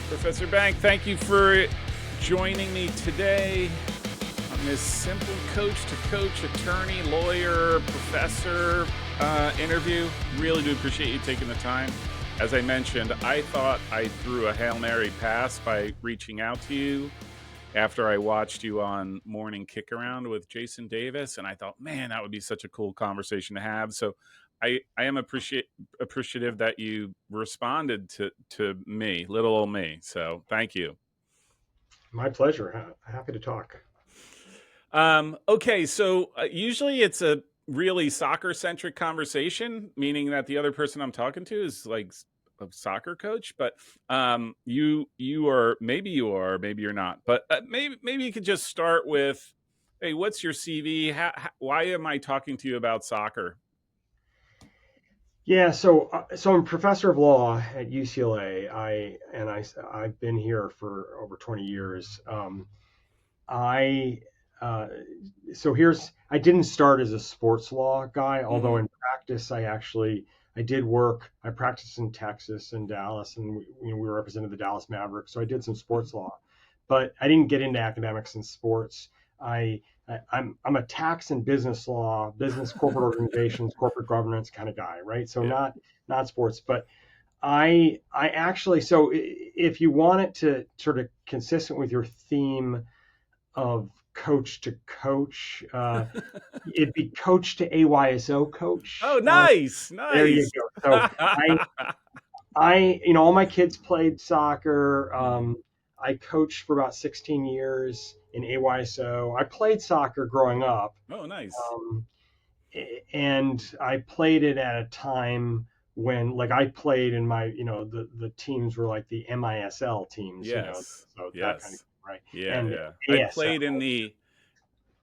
Professor Bank, thank you for joining me today on this simple coach-to-coach attorney, lawyer, professor interview. Really do appreciate you taking the time. As I mentioned, I thought I threw a Hail Mary pass by reaching out to you after I watched you on Morning Kick Around with Jason Davis, and I thought, man, that would be such a cool conversation to have. So I am appreciative that you responded to me, little old me. So thank you. My pleasure. Happy to talk. Okay, so usually it's a really soccer-centric conversation, meaning that the other person I'm talking to is like a soccer coach, but you are, maybe you're not, but maybe you could just start with, hey, what's your CV? Why am I talking to you about soccer? Yeah, so I'm professor of law at UCLA. I've been here for over 20 years. I so here's I didn't start as a sports law guy, although Mm-hmm. in practice I did work. I practiced in Texas and Dallas, and we represented the Dallas Mavericks, so I did some sports law, but I didn't get into academics and sports. I, I'm a tax and business law, business corporate organizations, corporate governance kind of guy, right? So Yeah. not sports, but I actually so if you want it to sort of consistent with your theme of coach to coach. It'd be coach to AYSO Oh, coach. nice, There you nice. go. So all my kids played soccer. Mhm. I coached for about 16 years in AYSO. I played soccer growing up, Oh, nice. um, and I played it at a time when, like, I played in my, the teams were like the MISL teams, Yes, so that kind of yes, right, yeah, and yeah. I ASL, played in the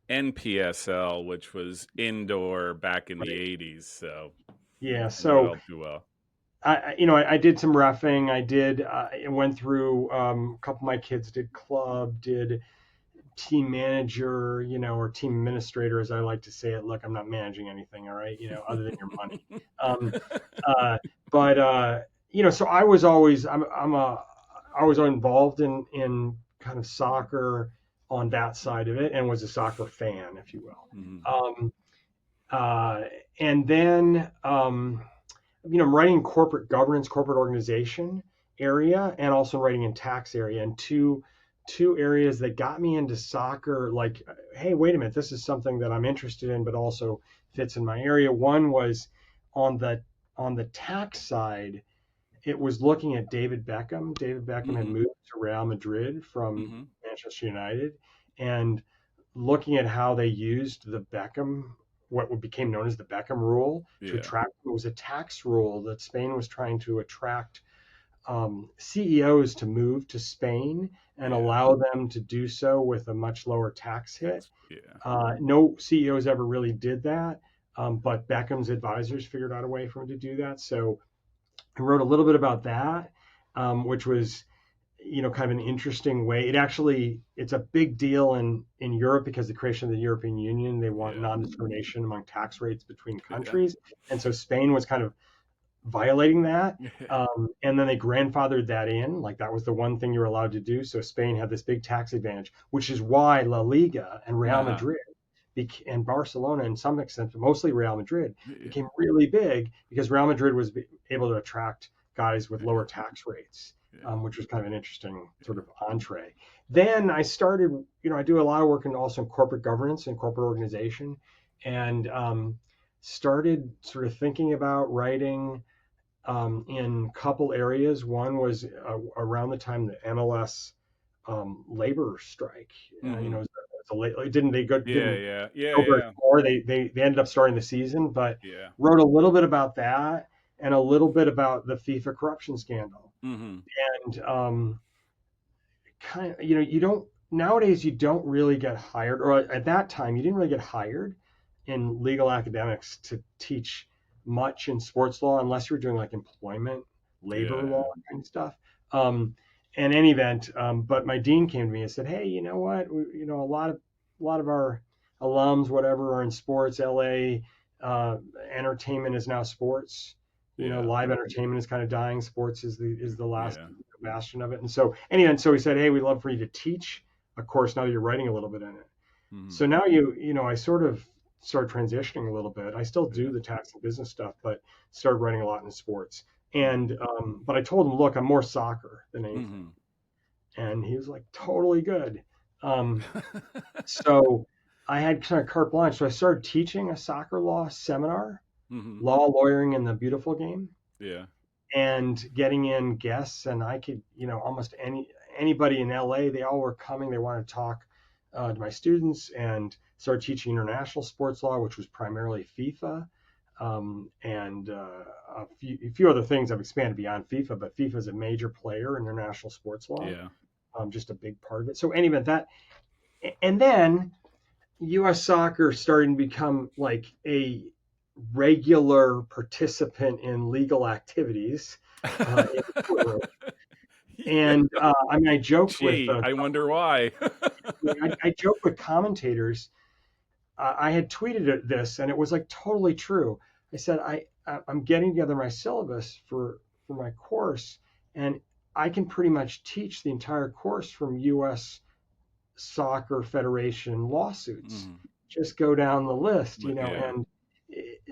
NPSL, which was indoor back in the right? 80s, so Yeah. I know it So all too well. I did some refing. I went through a couple of my kids did club, did team manager, or team administrator, as I like to say it. Look, I'm not managing anything, all right, other than your money. Um, uh, but so I was involved in kind of soccer on that side of it, and was a soccer fan, if you will. Mhm. Um, uh, and then I'm writing corporate governance, corporate organization area, and also writing in tax area, and two areas that got me into soccer. Like, hey, wait a minute, this is something that I'm interested in, but also fits in my area. One was on the tax side. It was looking at David Beckham. David Beckham had Mhm. moved to Real Madrid from Mhm. Manchester United, and looking at how they used what became known as the Beckham rule to Yeah. attract. It was a tax rule that Spain was trying to attract CEOs to move to Spain and Yeah. allow them to do so with a much lower tax hit. Yeah. No CEOs ever really did that, but Beckham's advisors figured out a way for him to do that. So I wrote a little bit about that, which was kind of an interesting way. It's a big deal in Europe because the creation of the European Union, they want Yeah. non-discrimination among tax rates between Yeah. countries, and so Spain was kind of violating that. Yeah. And then they grandfathered that in, like that was the one thing you were allowed to do. So Spain had this big tax advantage, which is why La Liga and Real Uh-huh. Madrid and Barcelona, in some extent, but mostly Real Madrid, Yeah. became really big because Real Madrid was able to attract guys with Yeah. lower tax rates, Yeah. which was kind of an interesting sort Yeah. of entree. Then I started, I do a lot of work also in corporate governance and corporate organization, and started sort of thinking about writing in a couple areas. One was around the time the MLS labor strike. Mhm. It didn't Yeah, didn't yeah. Yeah, go very yeah. far. They ended up starting the season, but Yeah. wrote a little bit about that and a little bit about the FIFA corruption scandal. Mhm. And kind of, you don't nowadays you don't really get hired, or at that time you didn't really get hired in legal academics to teach much in sports law unless you were doing like employment labor law Yeah. kind of stuff. um, in any event, but my dean came to me and said, hey, you know what, a lot of our alums, whatever, are in sports. LA entertainment is now sports, Yeah. live entertainment is kind of dying. Sports is the last Yeah. bastion of it. And so anyway, and so he said, hey, we'd love for you to teach a course now that you're writing a little bit in it. Hmm. So now I sort of started transitioning a little bit. I still do Yeah. the tax and business stuff, but started writing a lot in sports. Hmm. And but I told him, look, I'm more soccer than anything, Hmm. and he was like, totally good. Um, so I had kind of carte blanche. So I started teaching a soccer law seminar, Hmm. law, lawyering, and the beautiful game, Yeah. and getting in guests. And I could, almost anybody in LA, they all were coming. They wanted to talk to my students, and started teaching international sports law, which was primarily FIFA. And a few other things I've expanded beyond FIFA, but FIFA is a major player in international sports law, Yeah. just a big part of it. So anyway, and then U.S. soccer starting to become like a regular participant in legal activities in the courtroom. Yeah. And I mean, Gee, I wonder why. I joked with commentators. I had tweeted this, and it was like totally true. I said I'm getting together my syllabus for my course, and I can pretty much teach the entire course from U.S. Soccer Federation lawsuits. Hmm. Just go down the list, Yeah. and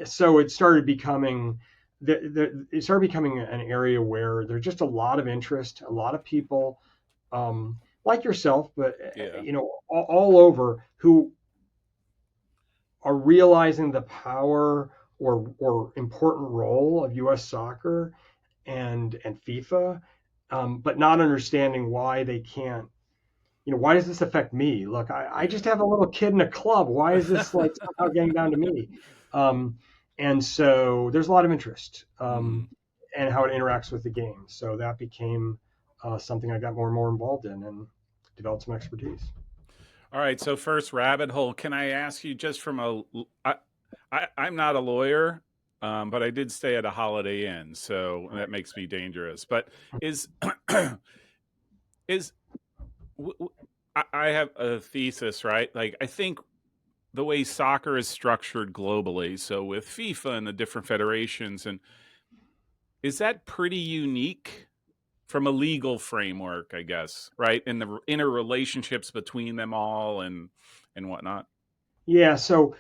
so it started becoming an area where there's just a lot of interest, a lot of people like yourself, but Yeah. all over who are realizing the power or important role of U.S. soccer and FIFA, but not understanding why they can't. Why does this affect me? Look, I Yeah. just have a little kid in a club. Why is this like somehow getting down to me? Um, and so there's a lot of interest Hmm. and how it interacts with the game. So that became something I got more and more involved in and developed some expertise. All right. So first rabbit hole. Can I ask you just from I'm not a lawyer, but I did stay at a Holiday Inn, so that makes me dangerous. But is is I have a thesis, right? Like I think the way soccer is structured globally, so with FIFA and the different federations, and is that pretty unique from a legal framework, I guess, right? And the interrelationships between them all and whatnot. Yeah, so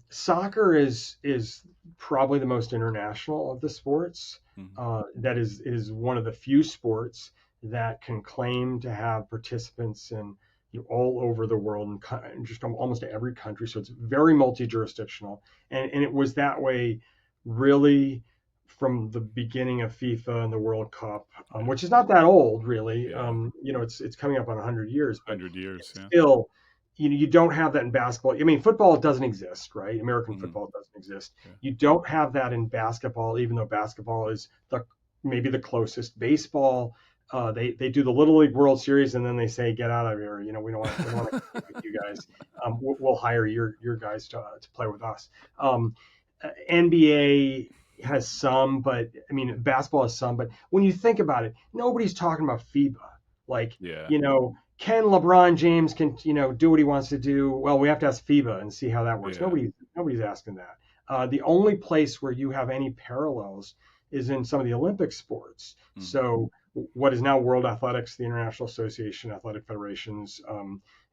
soccer is probably the most international of the sports. Hmm. That is one of the few sports that can claim to have participants in all over the world and just almost every country. So it's very multi-jurisdictional, and it was that way really from the beginning of FIFA and the World Cup, Yeah, which is not that old really. yeah, It's coming up on 100 years, but 100 years. it's Yeah. still you don't have that in basketball. I mean, football doesn't exist, right? American Hmm. football doesn't exist. Yeah. You don't have that in basketball, even though basketball is maybe the closest. Baseball, they do the Little League World Series and then they say, get out of here. We don't want to compete with you guys. We'll hire your guys to play with us. NBA has some, but I mean, basketball has some. But when you think about it, nobody's talking about FIBA. Like, Yeah. can LeBron James do what he wants to do? Well, we have to ask FIBA and see how that works. Yeah. Nobody's asking that. The only place where you have any parallels is in some of the Olympic sports. Hmm. So what is now World Athletics, the International Association, Athletic Federations,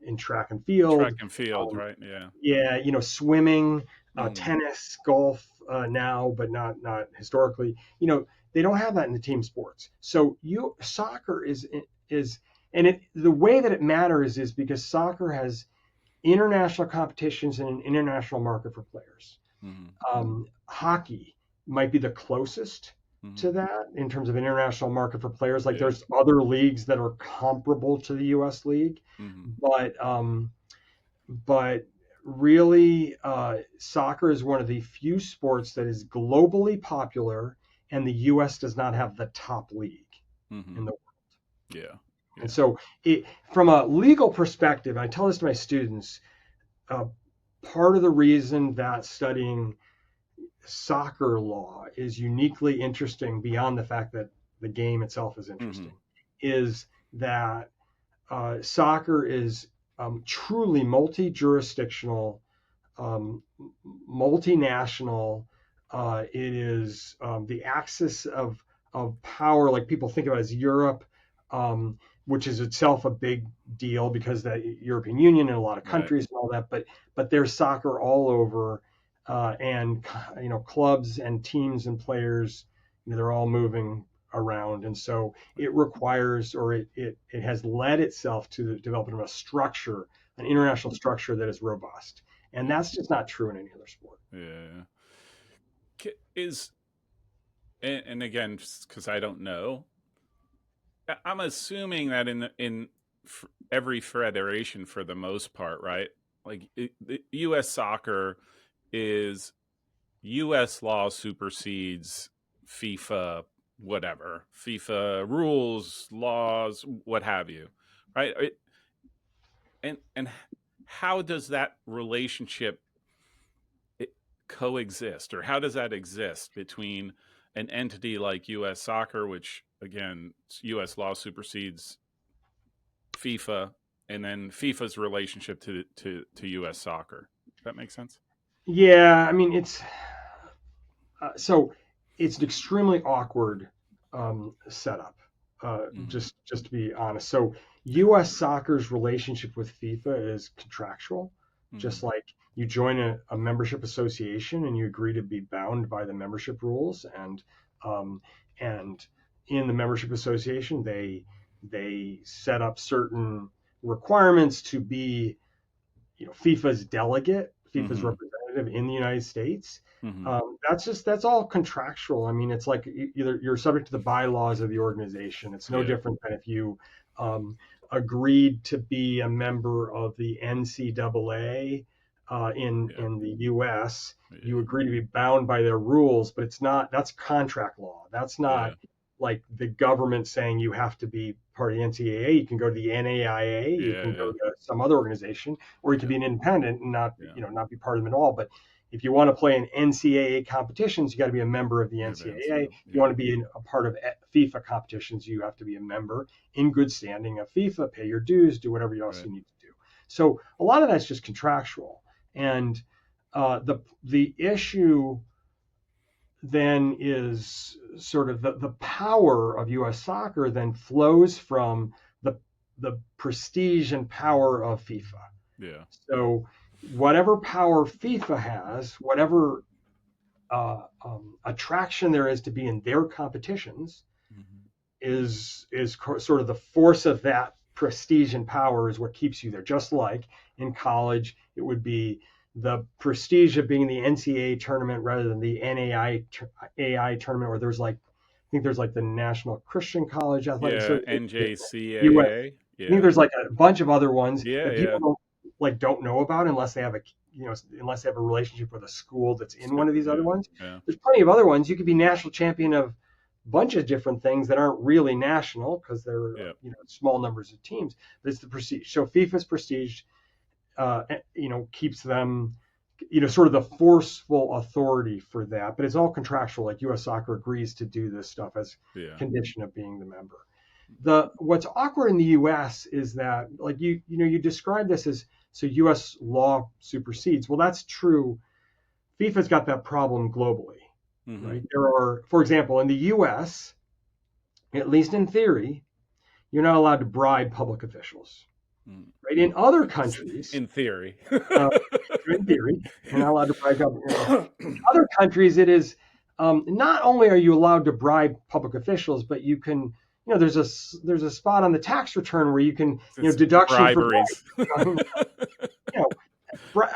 in track and field. Track and field, Um, right? Yeah. yeah, swimming, Hmm. tennis, golf now, but not historically. They don't have that in the team sports. So soccer is and the way that it matters is because soccer has international competitions and an international market for players. Hmm. Hockey might be the closest Hmm. to that in terms of international market for players. Like Yeah. there's other leagues that are comparable to the U.S. league, Hmm. but really, soccer is one of the few sports that is globally popular, and the U.S. does not have the top league Hmm. in the. Yeah. And Yeah. so, from a legal perspective, I tell this to my students. Uh, Part of the reason that studying soccer law is uniquely interesting, beyond the fact that the game itself is Hmm. interesting, is that soccer is truly multi jurisdictional, um, multinational, It is the axis of power, like people think about as Europe, which is itself a big deal because the European Union and a lot of Right. countries and all that. But there's soccer all over, and clubs and teams and players, they're all moving around, and so it requires, or it has led itself to the development of a structure, an Yeah. international structure that is robust, and Yeah. that's just not true in any other sport. Yeah. Is and again, because I don't know, I'm assuming that in every federation, for the most part, right? Like the U.S. soccer is U.S. law supersedes FIFA, whatever, FIFA rules, laws, what have you, right? And how does that relationship coexist, or how does that exist between an entity like U.S. soccer, which again, U.S. law supersedes FIFA, and then FIFA's relationship to U.S. soccer? Does that make sense? Yeah, I mean so it's an extremely awkward setup. Mm-hmm. Just to be honest, so U.S. soccer's relationship with FIFA is contractual, Mm-hmm. just like you join a membership association and you agree to be bound by the membership rules, um, and in the membership association they set up certain requirements to be FIFA's delegate, FIFA's Mm-hmm. representative in the United States. Mm-hmm. That's all contractual. I mean, it's like either you're subject to the bylaws of the organization. It's no Yeah. different than if you um, agreed to be a member of the NCAA Yeah. in the U.S. You Yeah. agree to be bound by their rules, but it's not. That's contract law. That's Yeah. not like the government saying you have to be part of the NCAA. You can go to the NAIA. You Yeah. can go Yeah. to some other organization, or you could Yeah. be an independent and not Yeah. not be part of them at all. But if you want to play in NCAA competitions, you got to be a member of the Yeah. The NCAA. If NCO. you want Yeah. to be a part of FIFA competitions, you have to be a member in good standing of FIFA, pay your dues, do whatever else Right. you need to do. So a lot of that's just contractual, and the issue then is sort of the power of U.S. soccer then flows from the the prestige and power of FIFA. Yeah. So whatever power FIFA has, whatever attraction there is to be in their competitions, Mm-hmm. is sort of the force of that prestige and power is what keeps you there. Just like in college, it would be the prestige of being in the NCAA tournament rather than the NAI tournament, or there's like I think there's like the National Christian College Athletic Yeah. Association, US. NJCAA. I think Yeah. there's like a bunch of other ones Yeah. that Yeah. people don't know about unless they have unless they have a relationship with a school that's in one of these other Yeah. ones. Yeah. There's plenty of other ones. You could be national champion of a bunch of different things that aren't really national because they're Yeah. small numbers of teams. But it's the prestige. So FIFA's prestige, keeps them, sort of the forceful authority for that. But it's all contractual. Like U.S. Soccer agrees to do this stuff as Yeah. condition of being the member. The What's awkward in the U.S. is that, like you describe this as so U.S. law supersedes. Well, that's true. FIFA's got that problem globally, Mm-hmm. right? There are, for example, in the U.S., at least in theory, you're not allowed to bribe public officials, Mm. right? In other countries, In theory. uh, in theory, you're not allowed to bribe public. In other countries, it is not only are you allowed to bribe public officials, but you can, there's a spot on the tax return where you can, It's deduction for briberies. bribes. You know,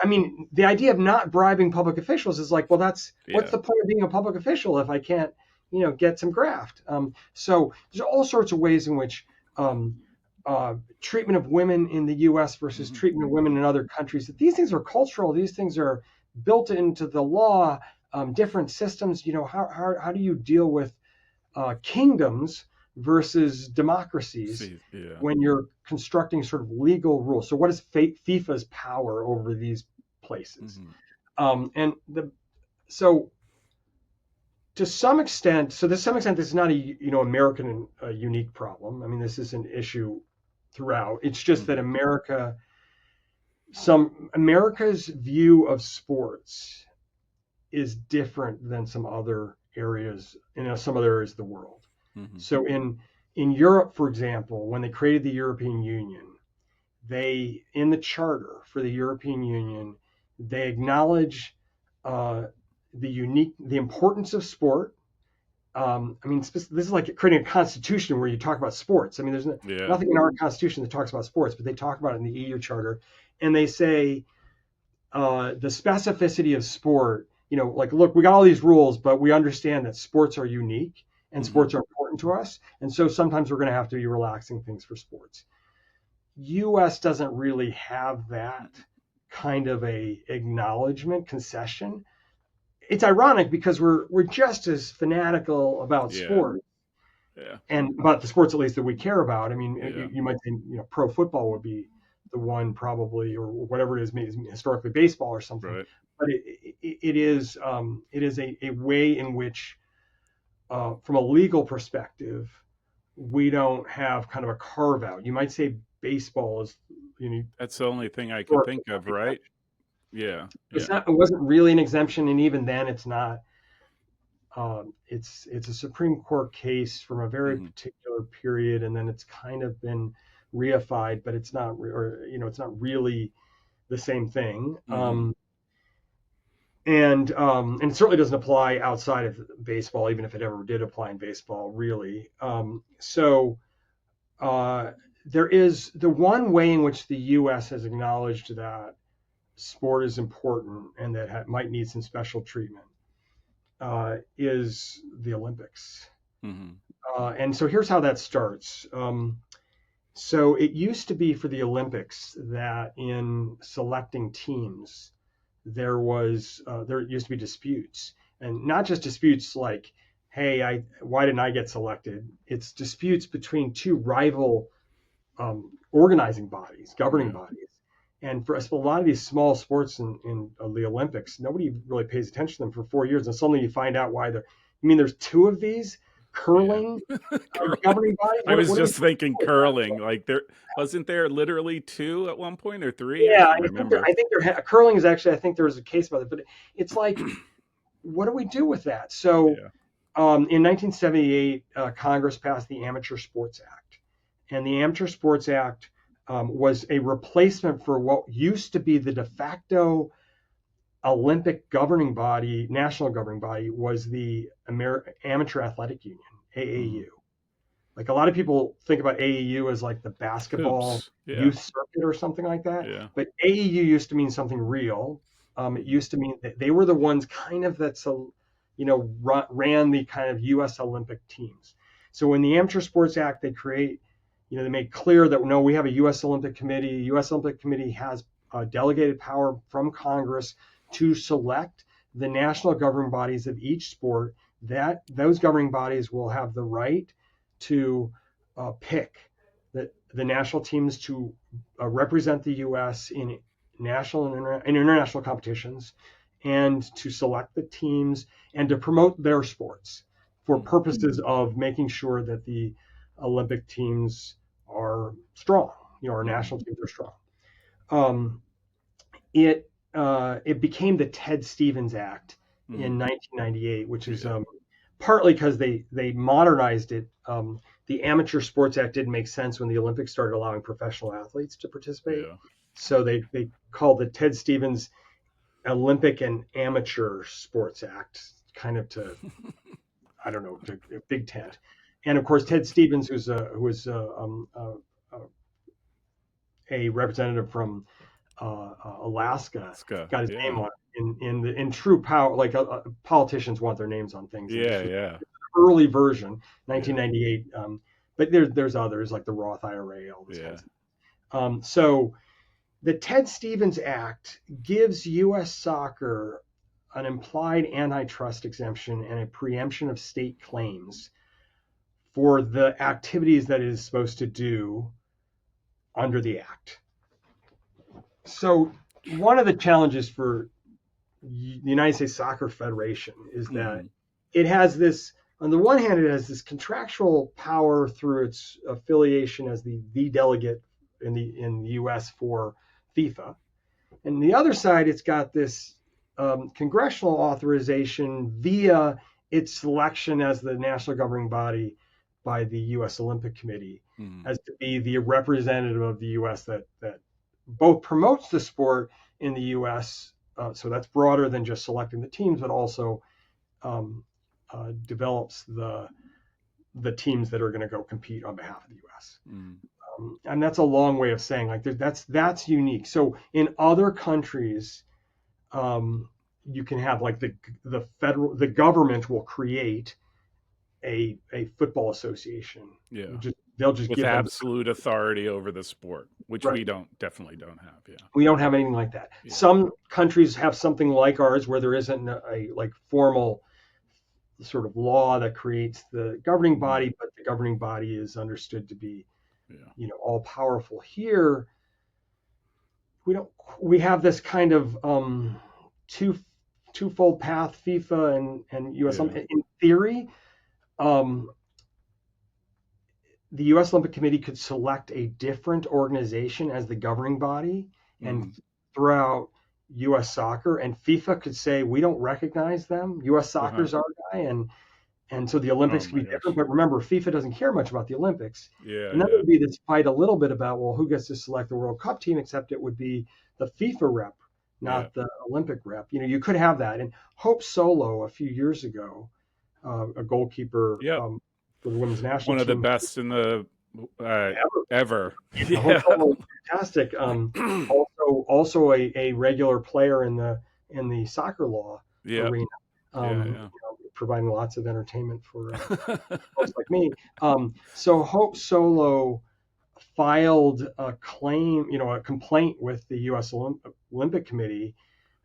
I mean, the idea of not bribing public officials is like, well, what's Yeah. the point of being a public official if I can't, get some graft? So there's all sorts of ways in which um, treatment of women in the U.S. versus Mm-hmm. treatment of women in other countries. That these things are cultural. These things are built into the law. Different systems. How do you deal with kingdoms versus democracies See, yeah. when you're constructing sort of legal rules? So what is FIFA's power over these places? Mm-hmm. And the so to some extent, this is not a American unique problem. I mean, this is an issue throughout. It's just that Mm-hmm. America's view of sports is different than some other areas, some other areas of the world. Mm-hmm. So in Europe, for example, when they created the European Union, in the charter for the European Union, they acknowledge the importance of sport. I mean, this is like creating a constitution where you talk about sports. I mean, there's Yeah. nothing in our constitution that talks about sports, but they talk about it in the EU charter, and they say the specificity of sport. Like, look, we got all these rules, but we understand that sports are unique and Mm-hmm. sports are important to us, and so sometimes we're going to have to be relaxing things for sports. U.S. doesn't really have that kind of a acknowledgement concession. It's ironic because we're just as fanatical about Yeah. sport Yeah. and about the sports at least that we care about. I mean, Yeah. you might say pro football would be the one probably, or whatever it is, maybe historically baseball or something. Right. But it is a way in which, from a legal perspective, we don't have kind of a carve out. You might say baseball is That's the only thing I can think of, right? Yeah. It's Yeah. not. It wasn't really an exemption, and even then, it's not. It's a Supreme Court case from a very Mm-hmm. particular period, and then it's kind of been reified, but it's not, or it's not really the same thing. Mm-hmm. And it certainly doesn't apply outside of baseball, even if it ever did apply in baseball, really. So there is the one way in which the U.S. has acknowledged that sport is important and that might need some special treatment is the Olympics. Mm-hmm. And so here's how that starts. So it used to be for the Olympics that in selecting teams, there used to be disputes, and not just disputes like, hey, why didn't I get selected? It's disputes between two rival organizing bodies, governing Yeah. bodies. And for a lot of these small sports in the Olympics, nobody really pays attention to them for 4 years, and suddenly you find out why they're. I mean, there's two of these curling Yeah. Curling. governing bodies. I was What are we just thinking doing with that? curling. Like wasn't there literally two at one point or three? I Yeah, can't remember. I think curling is actually. I think there was a case about it, but it's like, what do we do with that? So Yeah. in 1978, Congress passed the Amateur Sports Act, and the Amateur Sports Act was a replacement for what used to be the de facto Olympic governing body, national governing body, was the Amateur Athletic Union, Mm-hmm. AAU. Like, a lot of people think about AAU as like the basketball Hoops. Yeah. youth circuit or something like that, Yeah. but AAU used to mean something real. It used to mean that they were the ones kind of ran the kind of U.S. Olympic teams. So when the Amateur Sports Act, they made clear that no, we have a U.S. Olympic Committee. U.S. Olympic Committee has delegated power from Congress to select the national governing bodies of each sport. That those governing bodies will have the right to pick the national teams to represent the U.S. in national and international competitions, and to select the teams and to promote their sports for Mm-hmm. purposes of making sure that the Olympic teams are strong. Our Mm-hmm. national teams are strong. Um, it became the Ted Stevens Act Mm-hmm. in 1998, which is Yeah. partly because they modernized it. The Amateur Sports Act didn't make sense when the Olympics started allowing professional athletes to participate. Yeah. So they called the Ted Stevens Olympic and Amateur Sports Act, kind of to, I don't know, to a big tent. And of course, Ted Stevens, who was a representative from Alaska, Ska. got his name Yeah. on it. In true power, like politicians want their names on things, and this Yeah. was Yeah. early version, Yeah. 1998. But there's others like the Roth IRA, all this Yeah. kinds of. So the Ted Stevens Act gives U.S. soccer an implied antitrust exemption and a preemption of state claims for the activities that it is supposed to do under the act. So one of the challenges for the United States Soccer Federation is that Mm-hmm. it has this, on the one hand, it has this contractual power through its affiliation as the delegate in the U.S. for FIFA, and the other side, it's got this congressional authorization via its selection as the national governing body by the U.S. Olympic Committee Mm. as to be the representative of the U.S. that both promotes the sport in the U.S. So that's broader than just selecting the teams, but also develops the teams that are going to go compete on behalf of the U.S. Mm. And that's a long way of saying like that's unique. So in other countries, you can have like the government will create a football association. Yeah. They'll just With give them absolute authority over the sport, which right. we definitely don't have. Yeah. We don't have anything like that. Yeah. Some countries have something like ours where there isn't a like formal sort of law that creates the governing Mm. body, but the governing body is understood to be, Yeah. all powerful. Here, we don't. We have this kind of two twofold path: FIFA and U.S. Yeah. In theory, um, the U.S. Olympic Committee could select a different organization as the governing body and Mm. throw out U.S. Soccer, and FIFA could say we don't recognize them. U.S. Uh-huh. Soccer's our guy, and so the Oh Olympics could my be different. gosh. But remember, FIFA doesn't care much about the Olympics, Yeah. and then Yeah. there'd be this fight a little bit about well, who gets to select the World Cup team? Except it would be the FIFA rep, Yeah. not the Olympic rep. You could have that. And Hope Solo a few years ago, a goalkeeper Yep. for the women's national One of the team, best in the ever. ever. Yeah, Hope Yeah. Solo is fantastic. Also a regular player in the soccer law Yeah. arena, Yeah. providing lots of entertainment for Yeah. folks like me. So Hope Solo filed a claim, a complaint with the U.S. Olympic Committee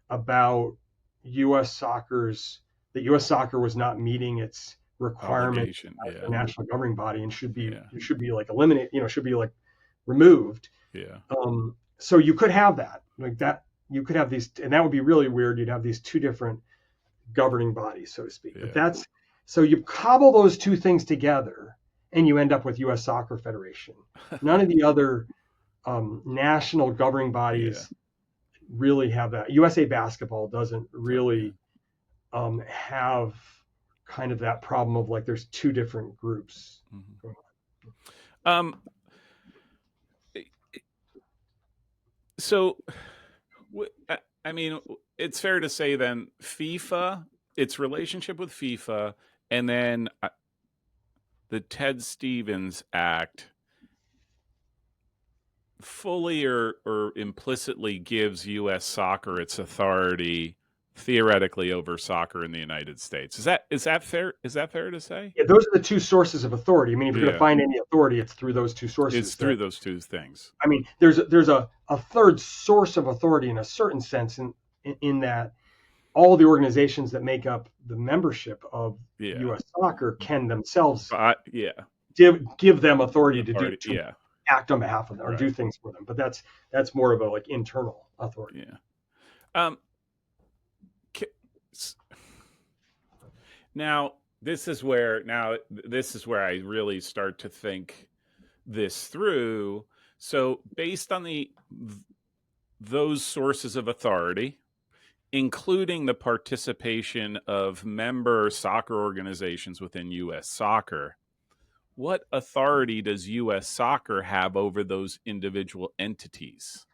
about U.S. soccer's that U.S. soccer was not meeting its requirements Obligation. as Yeah. the national governing body and Yeah. should be like eliminated, should be like removed. Yeah. So you could have that like that. You could have these, and that would be really weird. You'd have these two different governing bodies, so to speak. But Yeah. that's so you cobble those two things together, and you end up with U.S. Soccer Federation. None of the other national governing Yeah. bodies really have that. USA Basketball doesn't Yeah. really have kind of that problem of like there's two different groups. Mhm. Um. So, I mean, it's fair to say then FIFA, its relationship with FIFA, and then the Ted Stevens Act fully or implicitly gives U.S. soccer its authority theoretically over soccer in the United States. Is that fair? Is that fair to say? Yeah, those are the two sources of authority. I mean, if you're going to Yeah, find any authority, it's through those two it's sources. through those two things. I mean, there's a third source of authority in a certain sense in that all the organizations that make up the membership of Yeah, U.S. Soccer can themselves but yeah, give them authority authority. to Yeah, act on behalf of them or right. do things for them. But that's more of a like internal authority. Yeah. Um. Now this is where I really start to think this through. So based on those sources of authority, including the participation of member soccer organizations within U.S. Soccer, what authority does U.S. Soccer have over those individual entities?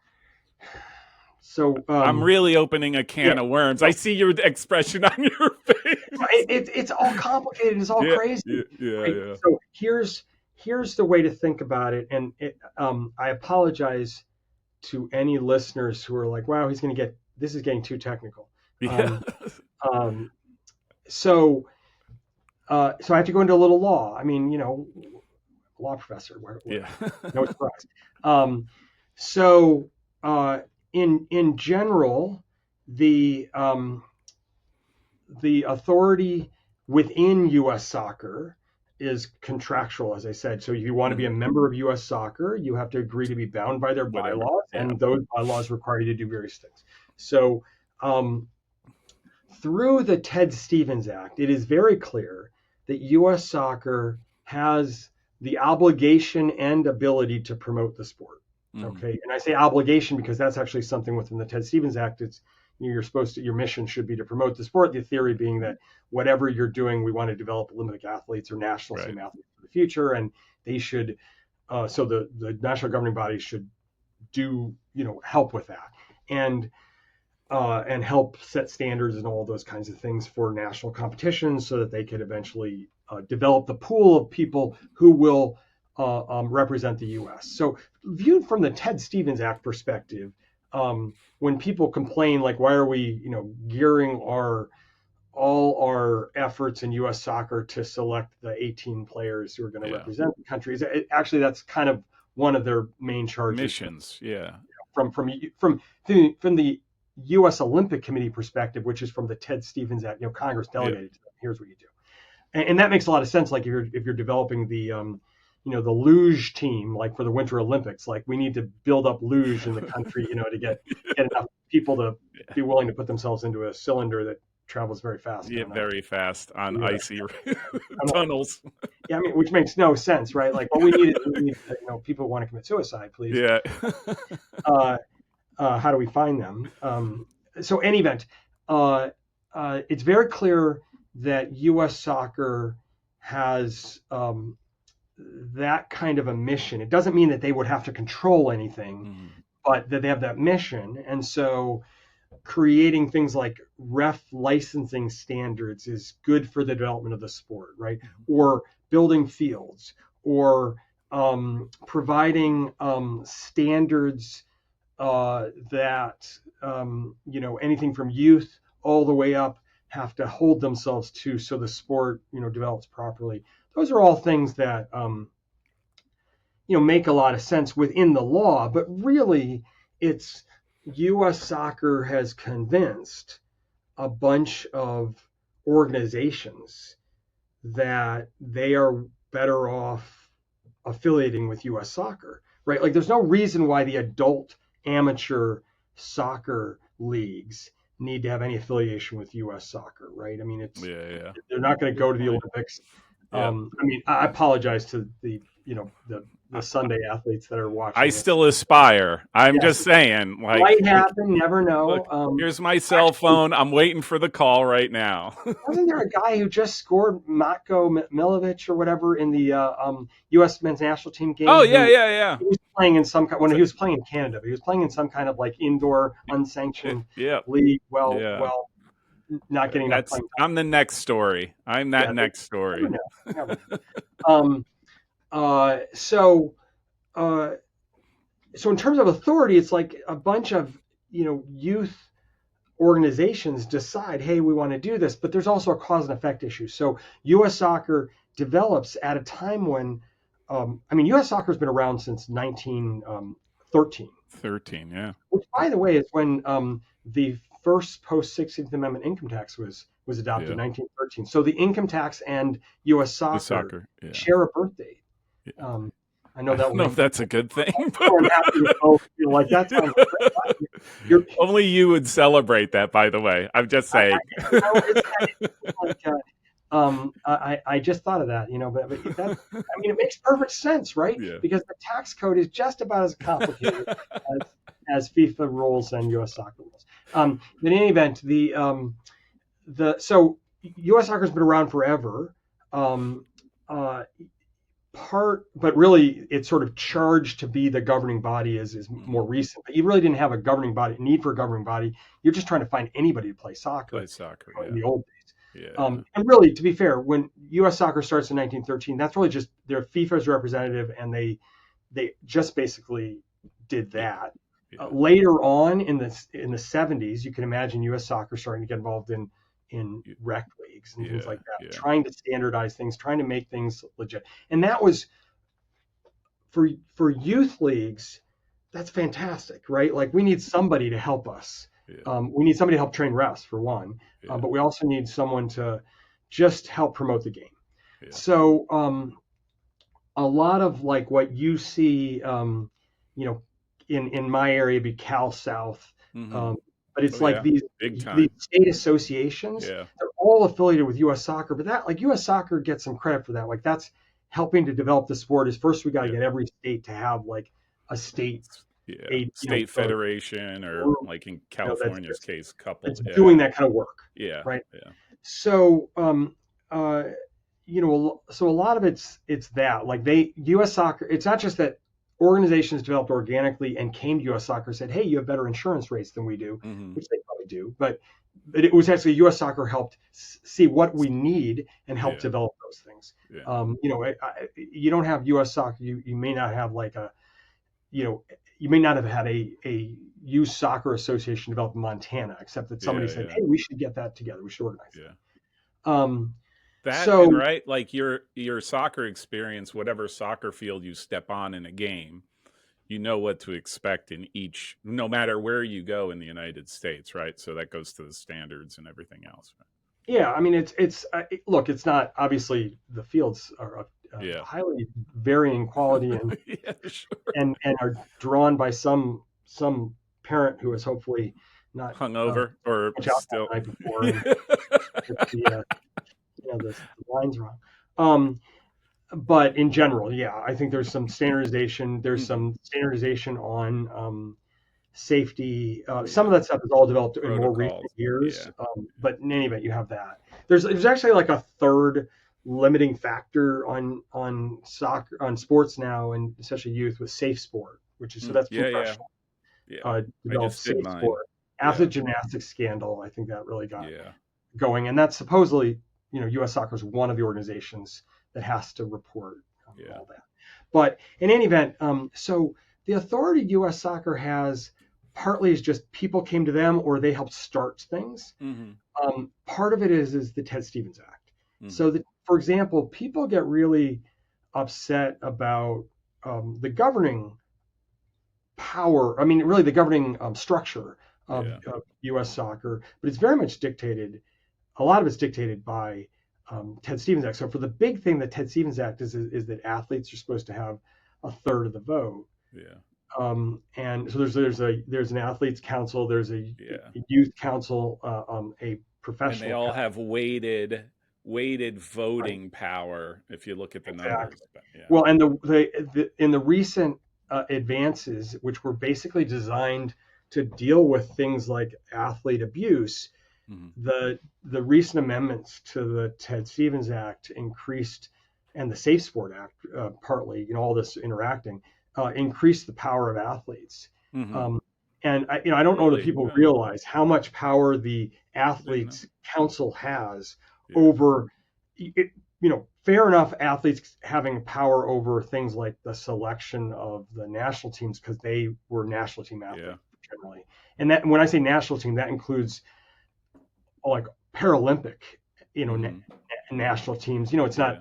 So I'm really opening a yeah, can of worms. so I see your expression on your face. it's all complicated. It's all Yeah, crazy. yeah, yeah, Right? yeah. So here's the way to think about it. And I apologize to any listeners who are like, wow, this is getting too technical. Yeah. Um, um, so so I have to go into a little law. I mean, law professor, Yeah. no surprise. Um, so in general, the the authority within U.S. Soccer is contractual, as I said. So if you want to be a Mhm. member of U.S. Soccer, you have to agree to be bound by their Whatever. bylaws, Yeah. and those bylaws require you to do various things. So um, through the Ted Stevens Act, it is very clear that U.S. Soccer has the obligation and ability to promote the sport. Mhm. Okay, and I say obligation because that's actually something within the Ted Stevens Act. your mission should be to promote the sport. The theory being that whatever you're doing, we want to develop Olympic athletes or national Right. team athletes for the future, and they should. So the national governing body should do help with that, and help set standards and all those kinds of things for national competitions, so that they could eventually develop the pool of people who will represent the U.S. So viewed from the Ted Stevens Act perspective, when people complain like, why are we gearing all our efforts in U.S. soccer to select the 18 players who are going to represent the countries? Actually, that's kind of one of their main charges. Missions, yeah. From the U.S. Olympic Committee perspective, which is from the Ted Stevens Act, Congress delegated to them. Here's what you do, and that makes a lot of sense. Like if you're developing the the luge team, like for the Winter Olympics, like we need to build up luge in the country, to get enough people to be willing to put themselves into a cylinder that travels very fast. Yeah, very fast on icy tunnels. Yeah, I mean, which makes no sense, right? Like, what we need people who want to commit suicide, please. Yeah. How do we find them? So, in any event, it's very clear that U.S. soccer has that kind of a mission. It doesn't mean that they would have to control anything, but that they have that mission. And so creating things like ref licensing standards is good for the development of the sport, right? Or building fields, or providing standards that anything from youth all the way up have to hold themselves to, so the sport develops properly. Those are all things that make a lot of sense within the law, but really it's U.S. soccer has convinced a bunch of organizations that they are better off affiliating with U.S. soccer, right? Like, there's no reason why the adult amateur soccer leagues need to have any affiliation with U.S. soccer, right? I mean, they're not going to go to the Olympics. I mean, I apologize to the Sunday athletes that are watching. I still aspire. I'm just saying, like, might happen, never know. Look, here's my cell phone. I'm waiting for the call right now. Wasn't there a guy who just scored, Matko Milovic or whatever, in the U.S. men's national team game? Oh yeah. He was playing in he was playing in Canada, but he was playing in some kind of like indoor unsanctioned league. Well, not getting enough playing time. I'm the next story. I'm that next story. Never know. So in terms of authority, it's like a bunch of youth organizations decide, hey, we want to do this, but there's also a cause and effect issue. So U.S. soccer develops at a time when, U.S. soccer has been around since 1913. 13, yeah. Which, by the way, is when the first post-16th Amendment income tax was adopted in 1913. So the income tax and U.S. soccer share a birth date. I know that. I don't know if that's a good thing. Like that sounds only you would celebrate that, by the way. I'm just saying. I just thought of that, but that, it makes perfect sense, right? Yeah. Because the tax code is just about as complicated as FIFA rules and U.S. soccer rules. But in any event, so U.S. soccer has been around forever. But really it's sort of charged to be the governing body is more recent. But you really didn't have a need for a governing body. You're just trying to find anybody to play soccer in the old days. Yeah. And really, to be fair, when U.S. soccer starts in 1913, that's really just their FIFA's representative, and they just basically did that. Yeah. Later on in the 70s, you can imagine U.S. soccer starting to get involved in rec leagues and things like that, trying to standardize things, trying to make things legit. And that was for youth leagues. That's fantastic, right? Like, we need somebody to help us. We need somebody to help train refs, for one, but we also need someone to just help promote the game. So a lot of like what you see, in my area, be Cal South. But it's these state associations, they're all affiliated with U.S. soccer. But that, like, U.S. soccer gets some credit for that. Like, that's helping to develop the sport. Is first we got to get every state to have like a state Yeah. a State a federation, or group, like in that's California's just case, couple. that's Yeah. doing that kind of work, Yeah. right? Yeah. So, uh, so a lot of it's that like U.S. Soccer. It's not just that organizations developed organically and came to U.S. Soccer and said, "Hey, you have better insurance rates than we do," Hmm. which they probably do, but it was actually U.S. Soccer helped see what we need and help Yeah. develop those things. Yeah. You don't have U.S. Soccer. You may not have like a you know you may not have had a youth soccer association developed in Montana, except that somebody Yeah. said, Yeah. "Hey, we should get that together. We should organize Yeah. that." That, and So right, like your soccer experience, whatever soccer field you step on in a game, you know what to expect in each, no matter where you go in the United States, right? So that goes to the standards and everything else, right? yeah, I mean look, it's not obviously the fields are of Yeah. highly varying quality Yeah, sure. and are drawn by some parent who is hopefully not Hungover or much alcohol still. the night before Yeah. and gets the lines wrong. Um, but in general, yeah, I think there's some standardization. There's Hmm. some standardization on safety. Some of Yeah. that stuff is all developed in more recent Protocols. years. Yeah. But in any event, you have that. There's actually like a third limiting factor on soccer on sports now, and especially youth with safe sport, which is so that's Yeah. Yeah. professional Yeah. I developed just did safe mine. sport. After Yeah. the gymnastics scandal, I think that really got Yeah. going, and that's supposedly U.S. Soccer is one of the organizations that has to report Yeah. all that. But in any event, so the authority U.S. Soccer has partly is just people came to them or they helped start things. Hmm. Part of it is the Ted Stevens Act. Hmm. So that, for example, people get really upset about the governing power. I mean, really the governing structure Yeah. of U.S. Soccer, but it's very much dictated. A lot of it's dictated by Ted Stevens Act. So for the big thing that Ted Stevens Act is that athletes are supposed to have a third of the vote. Yeah. And so there's an athletes council, there's a Yeah. youth council, a And they professional all council. have weighted Right, voting power if you look at the numbers. exactly. But yeah. Well, and in the recent advances, which were basically designed to deal with things like athlete abuse, Hmm. the recent amendments to the Ted Stevens Act increased, and the Safe Sport Act, partly, all this interacting, increased the power of athletes. Hmm. Um, and I don't know that Really? people Oh, realize how much power the didn't know. athletes council has Yeah. over it. Fair enough, athletes having power over things like the selection of the national teams because they were national team Yeah. athletes generally. And that when I say national team, that includes like Paralympic, you know, na- Hmm. national teams. Yeah. It's not.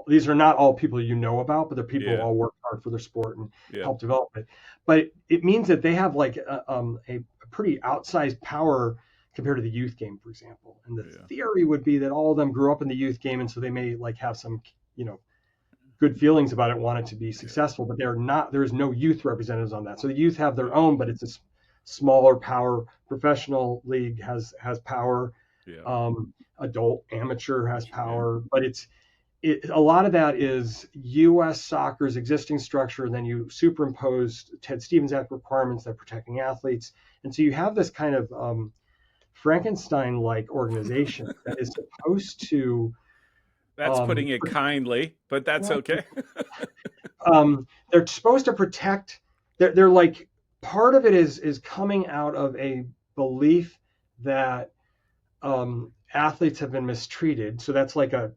These are not all people about, but they're people who Yeah. all work hard for their sport and Yeah. help develop it. But it means that they have like a pretty outsized power compared to the youth game, for example. And the Yeah. theory would be that all of them grew up in the youth game, and so they may like have some, good feelings about it, want it to be Yeah. successful, but they're not. There is no youth representatives on that. So the youth have their Yeah. own, but it's a smaller power. Professional league has power. Yeah. Adult amateur has Yeah. power, but a lot of that is U.S. Soccer's existing structure. And then you superimpose Ted Stevens Act requirements that are protecting athletes, and so you have this kind of Frankenstein-like organization that is supposed to That's putting it kindly, but that's well, okay. they're supposed to protect. They're like part of it is coming out of a belief that athletes have been mistreated. So that's like a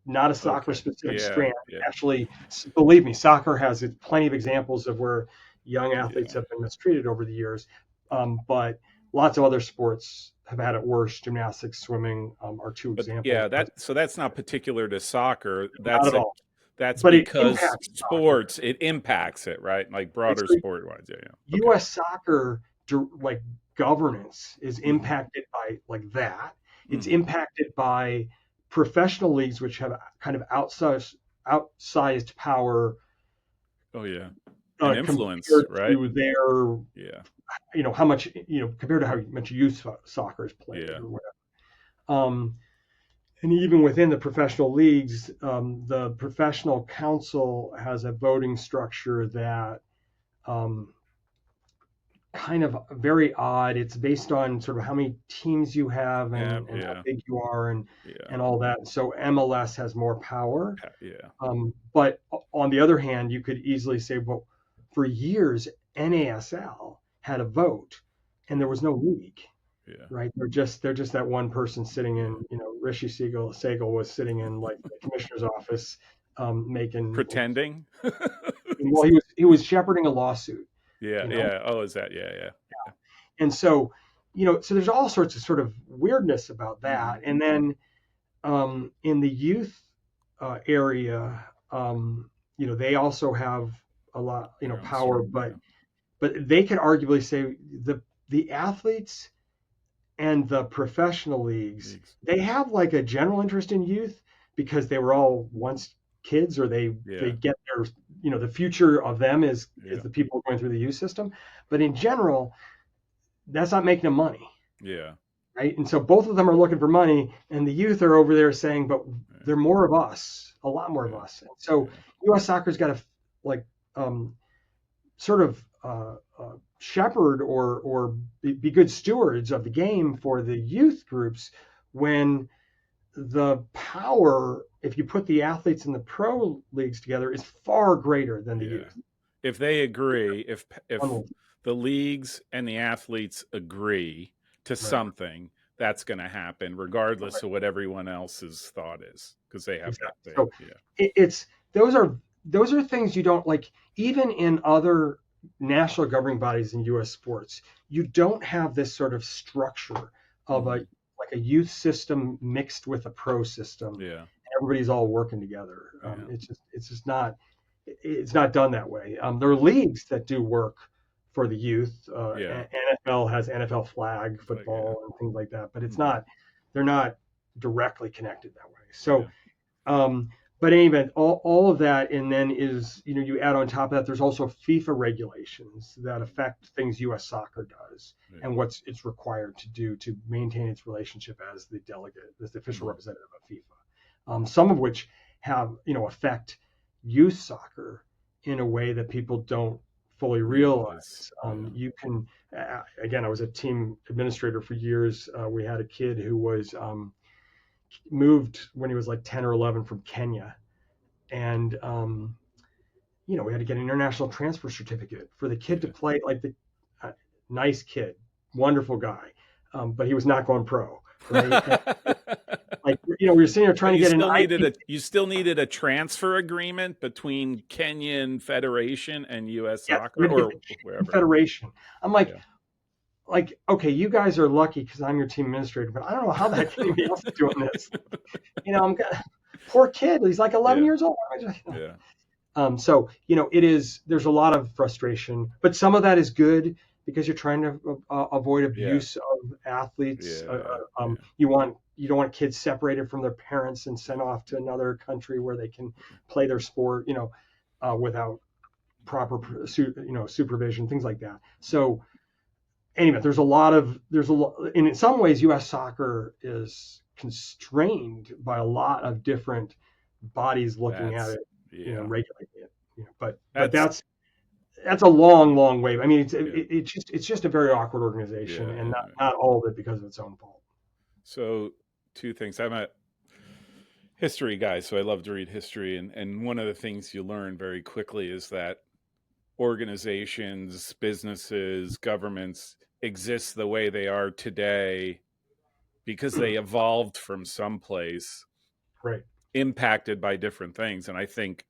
not a soccer Okay. specific Yeah. strand. Yeah. Actually, believe me, soccer has plenty of examples of where young athletes Yeah. have been mistreated over the years. But lots of other sports have had it worse. Gymnastics, swimming are two But examples. yeah, But that's not particular to soccer. not at all. That's But it because impacts soccer. sports, it impacts it, right? Like Right? broader So sport wise. Yeah. Yeah. Okay. U.S. soccer like governance is Hmm. impacted by like that. It's Hmm. impacted by professional leagues which have kind of outsized power Oh yeah. And influence, compared right? to their Yeah. how much compared to how much youth soccer is played Yeah. or whatever. Um, and even within the professional leagues, the professional council has a voting structure that um, kind of very odd. It's based on sort of how many teams you have Yeah, and how yeah, big you are yeah, and all that. So MLS has more power. yeah, But on the other hand, you could easily say, well, for years, NASL had a vote and there yeah, was no league, yeah, right? They're just that one person sitting in, yeah. Rishi Segal was sitting in like the commissioner's office, making, Pretending. well, he was shepherding a lawsuit, Yeah, you know? yeah. Oh, is that? Yeah, yeah, yeah. And so, so there's all sorts of sort of weirdness about Hmm. that. And then in the youth area, they also have a lot, Their own power, structure. but Yeah, they could arguably say the athletes and the professional leagues, leagues. they have like a general interest in youth because they were all once kids, or they Yeah, get their, the future of them is yeah, the people going through the youth system. But in general, that's not making them money, yeah, right? And so both of them are looking for money, and the youth are over there saying, "But yeah, they're more of us, a lot more of yeah, us." And so yeah. U.S. soccer's got to like sort of shepherd or be good stewards of the game for the youth groups when the power, if you put the athletes in the pro leagues together, is far greater than the Yeah. youth. If they agree, if Unbelievable. the leagues and the athletes agree to Right, something, that's going to happen right, regardless of what everyone else's thought is because they have to exactly. they So yeah. it's those are things you don't like, even in other national governing bodies in U.S. sports. You don't have this sort of structure of a Hmm. like a youth system mixed with a pro system. Yeah. Everybody's all working together. Yeah. It's just not done that way. There are leagues that do work for the youth. Yeah. NFL has NFL flag Like yeah. football and things like that, but it's Hmm. not. They're not directly connected that way. Yeah. So um, but in any event, all of that, and then you add on top of that, there's also FIFA regulations that Hmm. affect things U.S. soccer does Yeah. and what it's required to do to maintain its relationship as the delegate, as the official Hmm. representative of FIFA. Some of which have, affect youth soccer in a way that people don't fully Realize. realize. Yeah. You can, again, I was a team administrator for years. We had a kid who was moved when he was like 10 or 11 from Kenya. And, we had to get an international transfer certificate for the kid to Yeah. play, like the uh, nice kid, wonderful guy. But he was not going pro, right? And like, we were sitting there So trying to get an ID. you still needed a transfer agreement between Kenyan Federation and US Yes, we Soccer had to get or the Kenyan wherever. Federation. I'm Yeah. okay, you guys are lucky because I'm your team administrator, but I don't know how the heck anybody else is doing this. I'm poor kid. He's like 11 Yeah. years old. Yeah. So there's a lot of frustration, but some of that is good because you're trying to avoid Yeah. abuse of athletes. Yeah. Yeah. You don't want kids separated from their parents and sent off to another country where they can play their sport, without proper supervision, things like that. So anyway, and in some ways, U.S. soccer is constrained by a lot of different bodies looking at That's it, yeah. regulating it. But That's that's a long, long way. I mean, yeah. it's just a very awkward organization, Yeah. and Yeah. not all of it because of its own fault. So two things. I'm a history guy, so I love to read history and one of the things you learn very quickly is that organizations, businesses, governments exist the way they are today because they evolved from someplace Right, impacted by different things. And I think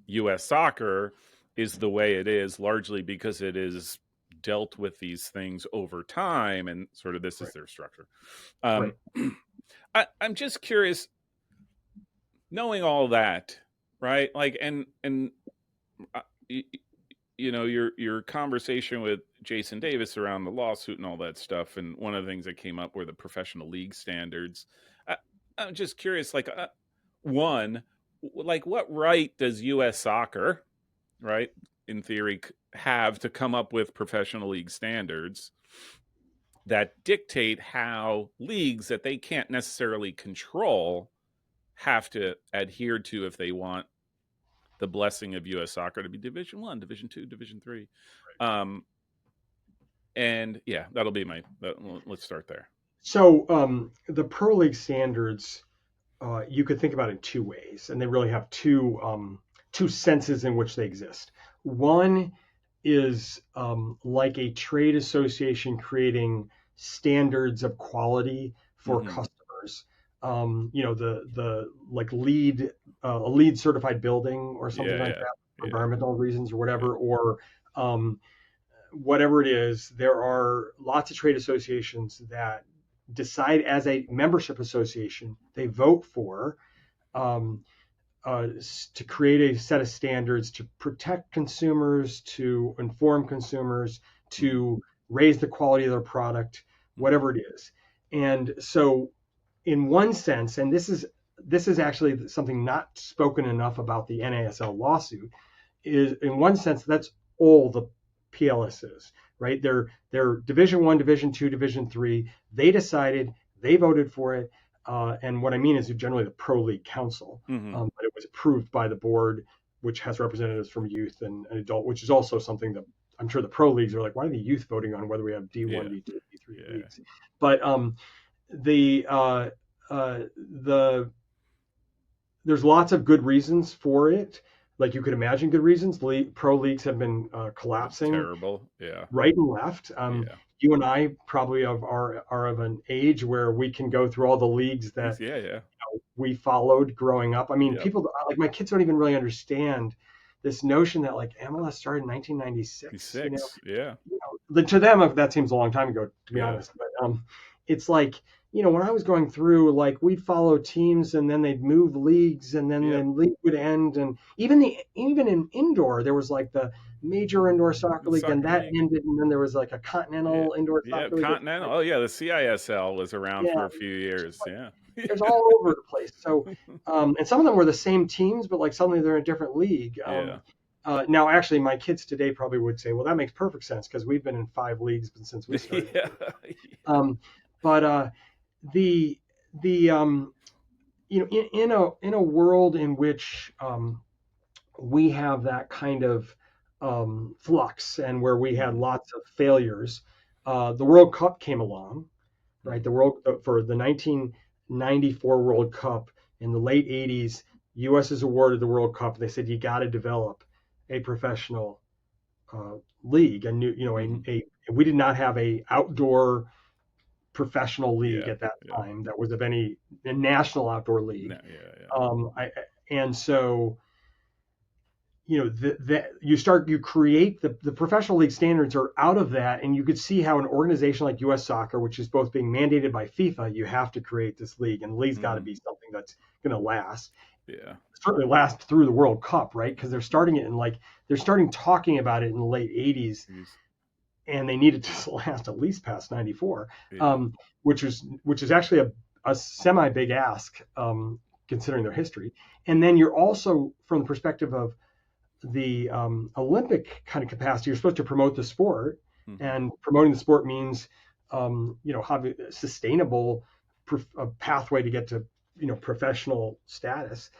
US soccer is the way it is largely because it is dealt with these things over time and sort of this is right, their structure. right. Um, I'm just curious, knowing all that, right? Like, and uh, your conversation with Jason Davis around the lawsuit and all that stuff, and one of the things that came up were the professional league standards. I, I'm just curious, like, one, like, what right does U.S. soccer, right, in theory, have to come up with professional league standards that dictate how leagues that they can't necessarily control have to adhere to if they want the blessing of U.S. soccer to be Division I, Division II, Division III. And yeah, that'll be let's start there. So the pro league standards, you could think about it in two ways, and they really have two senses in which they exist. One is like a trade association creating standards of quality for Mm-hmm. customers. The like lead a lead certified building or something Yeah, like yeah, that for yeah, environmental reasons or yeah. whatever, or um, whatever it is. There are lots of trade associations that decide as a membership association, they vote for um, to create a set of standards to protect consumers, to inform consumers, Mm-hmm. to raise the quality of their product, Mm-hmm. whatever it is. And so, in one sense, and this is actually something not spoken enough about the NASL lawsuit, is in one sense that's all the PLS is, right? They're Division One, Division Two, Division Three. They decided, they voted for it, and what I mean is generally the Pro League Council, Mm-hmm. but it was approved by the board, which has representatives from youth and adult, which is also something that I'm sure the pro leagues are like, why are the youth voting on whether we have D1, Yeah, D2, D3 yeah. leagues? But the uh, the there's lots of good reasons for it. Like you could imagine good reasons. Pro leagues have been It's collapsing terrible. Yeah, right and left. yeah. You and I probably are of an age where we can go through all the leagues that Yeah, yeah. we followed growing up. I mean, Yep. people like my kids don't even really understand this notion that like MLS started in 1996. Six. Yeah, To them that seems a long time ago, to be yeah, honest. But it's like when I was going through, like we'd follow teams, and then they'd move leagues, and then the yep. league would end, and even in indoor, there was like the major indoor soccer league, and Soccer that league. ended, and then there was like a Yeah, continental indoor yeah. soccer league. Continental. Oh yeah, the CISL was around Yeah, for a few years. Yeah, there's all over the place. So, and some of them were the same teams, but like suddenly they're in a different league. yeah, Now, actually, my kids today probably would say, "Well, that makes perfect sense because we've been in 5 leagues since we started." yeah. Um, but the the in a world in which we have that kind of flux and where we had Mhm. lots of failures, the World Cup came along, right? Mhm. For the 1994 World Cup in the late 80s, U.S. is awarded the World Cup. They said you got to develop a professional league, a new, Mhm. we did not have a outdoor professional league Yeah, at that yeah. time that was of any a national outdoor No, league. yeah, yeah. And so you create the professional league standards are out of that, and you could see how an organization like U.S. Soccer, which is both being mandated by FIFA, you have to create this league, and the league's got to Mhm. be something that's going to last, Yeah. certainly last through the World Cup, right? Because they're starting talking about it in the late 80s, Jeez. and they needed to last at least past 94, Yeah. which is actually a semi big ask, considering their history. And then you're also, from the perspective of the Olympic kind of capacity, you're supposed to promote the sport, Mhm. and promoting the sport means having a sustainable pathway to get to professional status.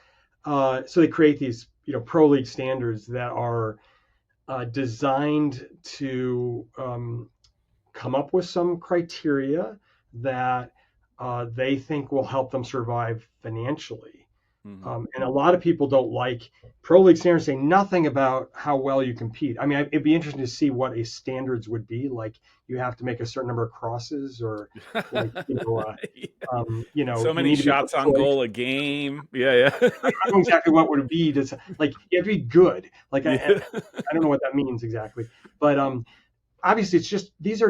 So they create these pro league standards that are designed to come up with some criteria that they think will help them survive financially. Mhm. And a lot of people don't like pro league standards, say nothing about how well you compete. I mean, it'd be interesting to see what a standards would be. Like you have to make a certain number of crosses, or like So you many need to be shots first on choice. goal a game. Yeah, yeah. I don't know exactly what would it be. Like you have to be good. Like I, Yeah. I don't know what that means exactly, but obviously it's just these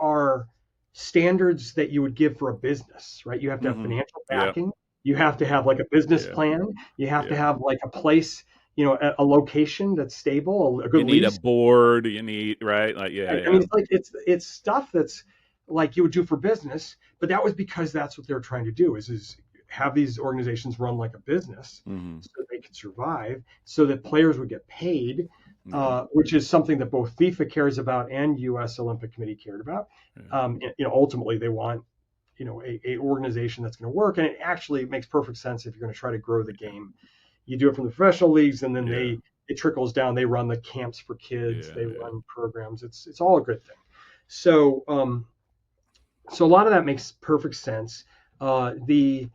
are standards that you would give for a business, right? You have to have Mhm. financial Yep. backing, you have to have like a business Yeah. plan, you have to Yeah. have like a place, a location that's stable, a good You need a lease. board, you need right? Like, yeah, Right. I mean, yeah. it's stuff that's like you would do for business, but that was because that's what they're trying to do is have these organizations run like a business Mhm. so that they can survive, so that players would get paid, Yeah. which is something that both FIFA cares about and U.S. Olympic Committee cared about. Yeah. Ultimately, they want a organization that's going to work, and it actually makes perfect sense if you're going to try to grow the game you do it from the professional leagues, and then Yeah. it trickles down. They run the camps for kids. Yeah. They Yeah. run programs. It's all a good thing. So so a lot of that makes perfect sense. So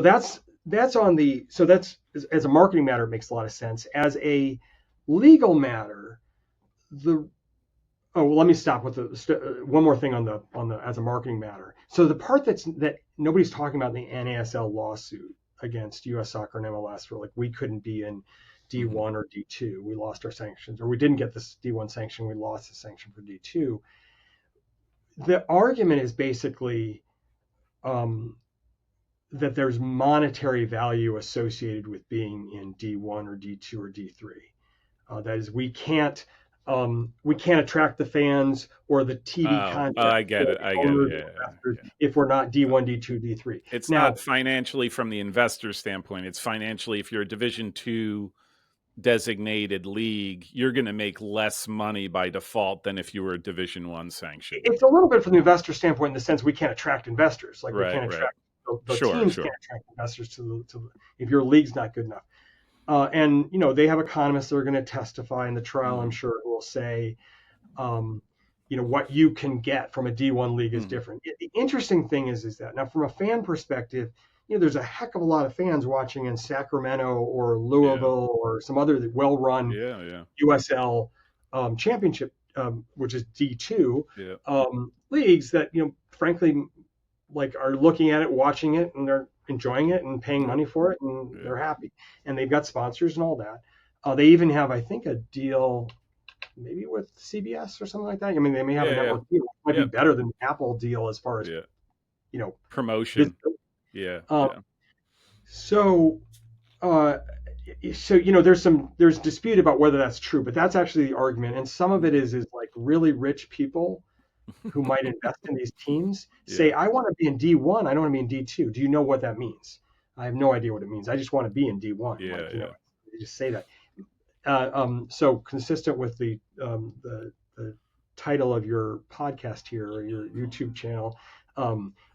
that's on the so that's as a marketing matter, it makes a lot of sense. As a legal matter, the oh well, let me stop with the one more thing on the as a marketing matter. So the part that nobody's talking about in the NASL lawsuit against U.S. Soccer and MLS for like we couldn't be in Hmm. D1 or D2, we lost our sanctions, or we didn't get this D1 sanction, we lost the sanction for D2. The argument is basically um, that there's monetary value associated with being in D1 or D2 or D3. That is, we can't attract the fans or the TV Oh, content I get or it. the I get it. owners Yeah. or Yeah. investors Yeah. if we're not So D1, D2, D3. it's not Now, financially from the investor standpoint. It's financially if you're a Division two designated league, you're going to make less money by default than if you were a Division one sanctioned. it's a little bit from the investor standpoint in the sense we can't attract investors. Like we Right. can't Right. attract the Sure. teams can't Sure. attract investors if your league's not good enough. And they have economists that are going to testify in the trial. I'm Hmm. sure who will say um, what you can get from a D1 league is Hmm. different. The interesting thing is that now from a fan perspective, there's a heck of a lot of fans watching in Sacramento or Yeah. Louisville or some other well-run Yeah. Yeah. USL championship, which is D2 Yeah. leagues that frankly like are looking at it, watching it, and they're enjoying it and paying Yeah. money for it, and Yeah. they're happy, and they've got sponsors and all that. They even have, I think, a deal maybe with CBS or something like that. I mean, they may have a Yeah. Yeah. network deal. It might be Yep. better than the Apple deal as far as Yeah. you know Promotion. visibility. Yeah. Um, Yeah. so uh, there's dispute about whether that's true, but that's actually the argument, and some of it is like really rich people who might invest in these teams say, Yeah. I want to be in D1, I don't want to be in D2. Do you know what that means? I have no idea what it means. I just want to be in D1. Yeah. Like, Yeah. they just say that. So consistent with the title of your podcast here or your YouTube channel,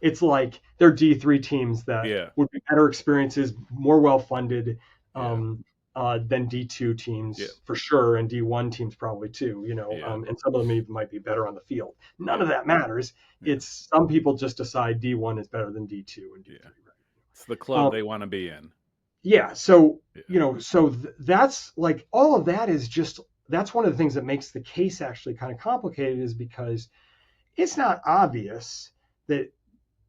it's like they're D3 teams that Yeah. would be better experiences, more well funded Yeah. than D2 Yeah. teams for sure, and D1 teams probably too. Yeah. And some of them even might be better on the field. None Yeah. of that matters. Yeah. It's some people just decide D1 is better than D2 and D3. Yeah. It's the Right? club they want to be in. Yeah. So Yeah. that's like all of that is just that's one of the things that makes the case actually kind of complicated is because it's not obvious that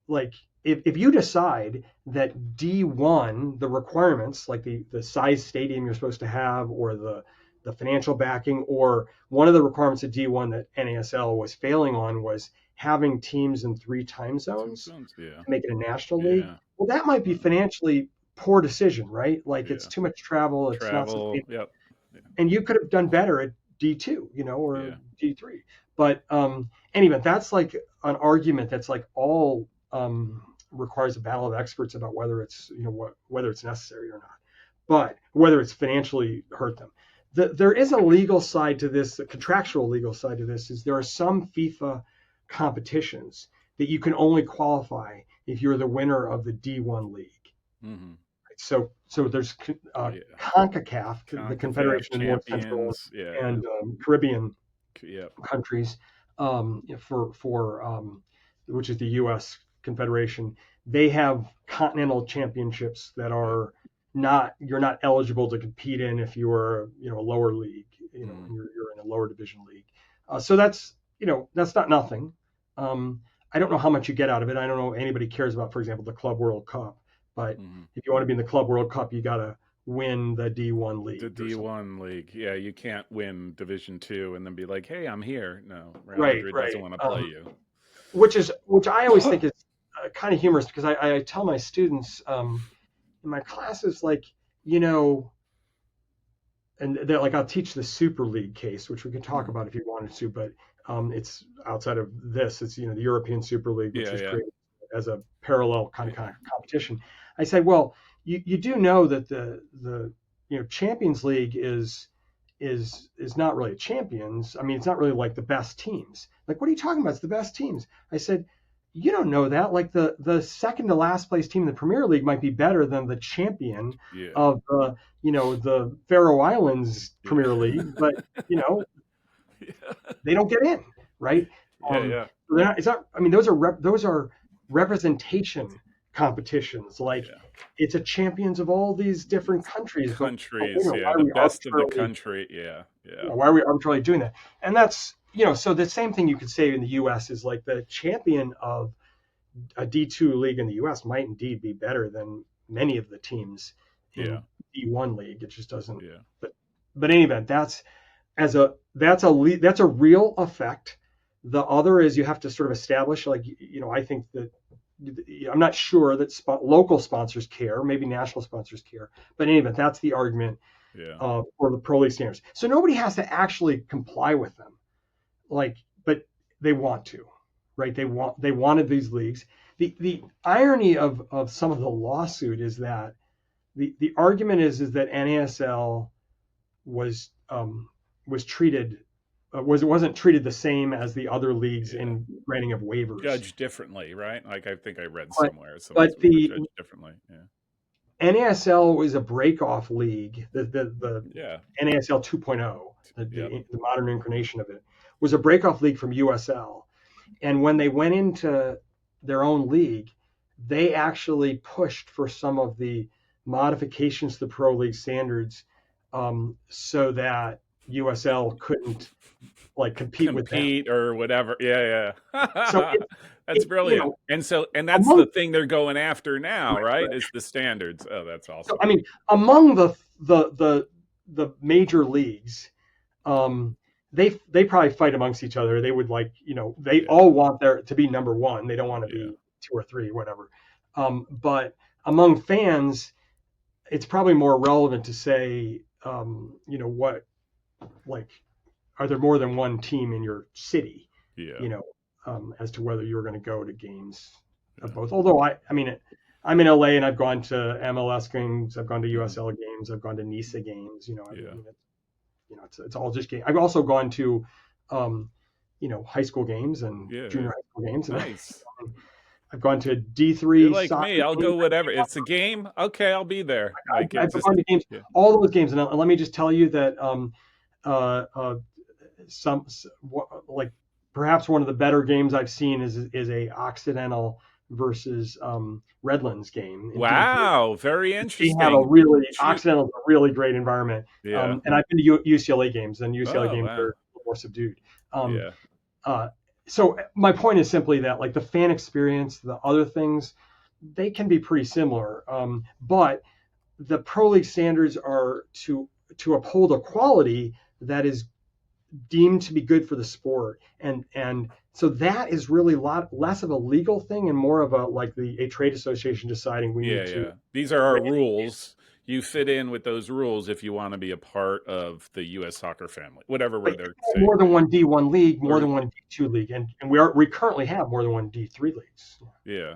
like if you decide that D1 the requirements like the size stadium you're supposed to have or the financial backing or one of the requirements of D1 that NASL was failing on was having teams in 3 time zones Tombstones. Yeah. to make it a national league. Yeah. Well, that might be financially poor decision, right? Like it's Yeah. too much travel, it's not Travel. sustainable, Yep. Yeah. and you could have done better at D2, or Yeah. D3. But anyway, that's like an argument that's like all requires a battle of experts about whether it's whether it's necessary or not, but whether it's financially hurt them. There is a legal side to this, a contractual legal side to this. Is there are some FIFA competitions that you can only qualify if you're the winner of the D1 league. Mm-hmm. So there's Yeah. CONCACAF, the CONCACAF Confederation of North Central champions. Yeah. and Caribbean Yep. countries, for which is the U.S. Confederation. They have continental championships that are not you're not eligible to compete in if you are a lower league, and you're in a lower division league. So that's not nothing. I don't know how much you get out of it. I don't know anybody cares about, for example, the Club World Cup. But Mm-hmm. if you want to be in the Club World Cup, you got to win the D1 league. The D1 league. Yeah, you can't win Division 2 and then be like, "Hey, I'm here." No, Real Right, Madrid right. doesn't want to play you. Which I always think is kind of humorous because I tell my students in my classes, like, and they're like, I'll teach the Super League case, which we could talk about if you wanted to, but it's outside of this. It's the European Super League, which Yeah, was yeah. created as a parallel kind of competition. I say, well, you do know that the Champions League is not really champions. I mean, it's not really like the best teams. Like, what are you talking about? It's the best teams. I said, You don't know that. Like the second to last place team in the Premier League might be better than the champion Yeah. of the Faroe Islands Premier Yeah. League, but you know Yeah. they don't get in, right? Yeah. Yeah. So they're not, it's not. I mean, those are representation competitions. Like Yeah. it's a champions of all these different countries, but Countries. why Yeah. are The we best of the arbitrarily country. Yeah. Yeah. why are we arbitrarily doing that? And that's so the same thing you could say in the U.S. is like the champion of a D2 league in the U.S. might indeed be better than many of the teams Yeah. in D1 league. It just doesn't. Yeah. But in any event, that's a real effect. The other is you have to sort of establish, like I think that I'm not sure that local sponsors care, maybe national sponsors care, but in any event, that's the argument Yeah. for the pro league standards. So nobody has to actually comply with them, like, but they want to, right? They wanted these leagues. The irony of some of the lawsuit is that the argument is that NASL was was treated wasn't treated the same as the other leagues Yeah. in granting of waivers. Judged differently, right? Like I think I read But somewhere some but were the judged differently. Yeah. NASL was a break-off league. The Yeah. NASL 2.0, Yep. the modern incarnation of it, was a break-off league from USL. And when they went into their own league, they actually pushed for some of the modifications to the pro league standards, so that USL couldn't like compete with them. Compete or whatever. Yeah, So yeah. That's you brilliant. know And that's among the thing they're going after now, right? Is the standards. Oh, that's so awesome. I mean among the major leagues, um, they probably fight amongst each other. They would they Yeah. all want there to be number one. They don't want to Yeah. be two or three, whatever. But among fans, it's probably more relevant to say, what like are there more than one team in your city? Yeah. You know, as to whether you're going to go to games of Yeah. both. Although I'm in LA and I've gone to MLS games, I've gone to Mhm. USL games, I've gone to NISA games. Yeah. It's all just game. I've also gone to, high school games and Yeah. junior Yeah. high school games, and Nice. I've gone to You're D3 like soccer me. I'll games. go whatever. It's a game. Okay, I'll be there. Like I've it's just gone to games, yeah. all those games, and let me just tell you that uh, uh, some like perhaps one of the better games I've seen is a Occidental versus Redlands game in D3. Wow, very They have a interesting. really Shoot. Occidental's a really great environment, Yeah. and I've been to UCLA games, and UCLA Oh, games are wow. a little more subdued. Um, Yeah. uh, so my point is simply that like the fan experience, the other things, they can be pretty similar, but the pro league standards are to uphold a quality that is deemed to be good for the sport, and so that is really a lot less of a legal thing and more of a trade association deciding we Yeah, need to yeah. These are our grant rules. You fit in with those rules if you want to be a part of the U.S. soccer family, whatever but word they're more saying. than one D1 league, more Or than one D2 league, and we currently have more than one D3 leagues yeah,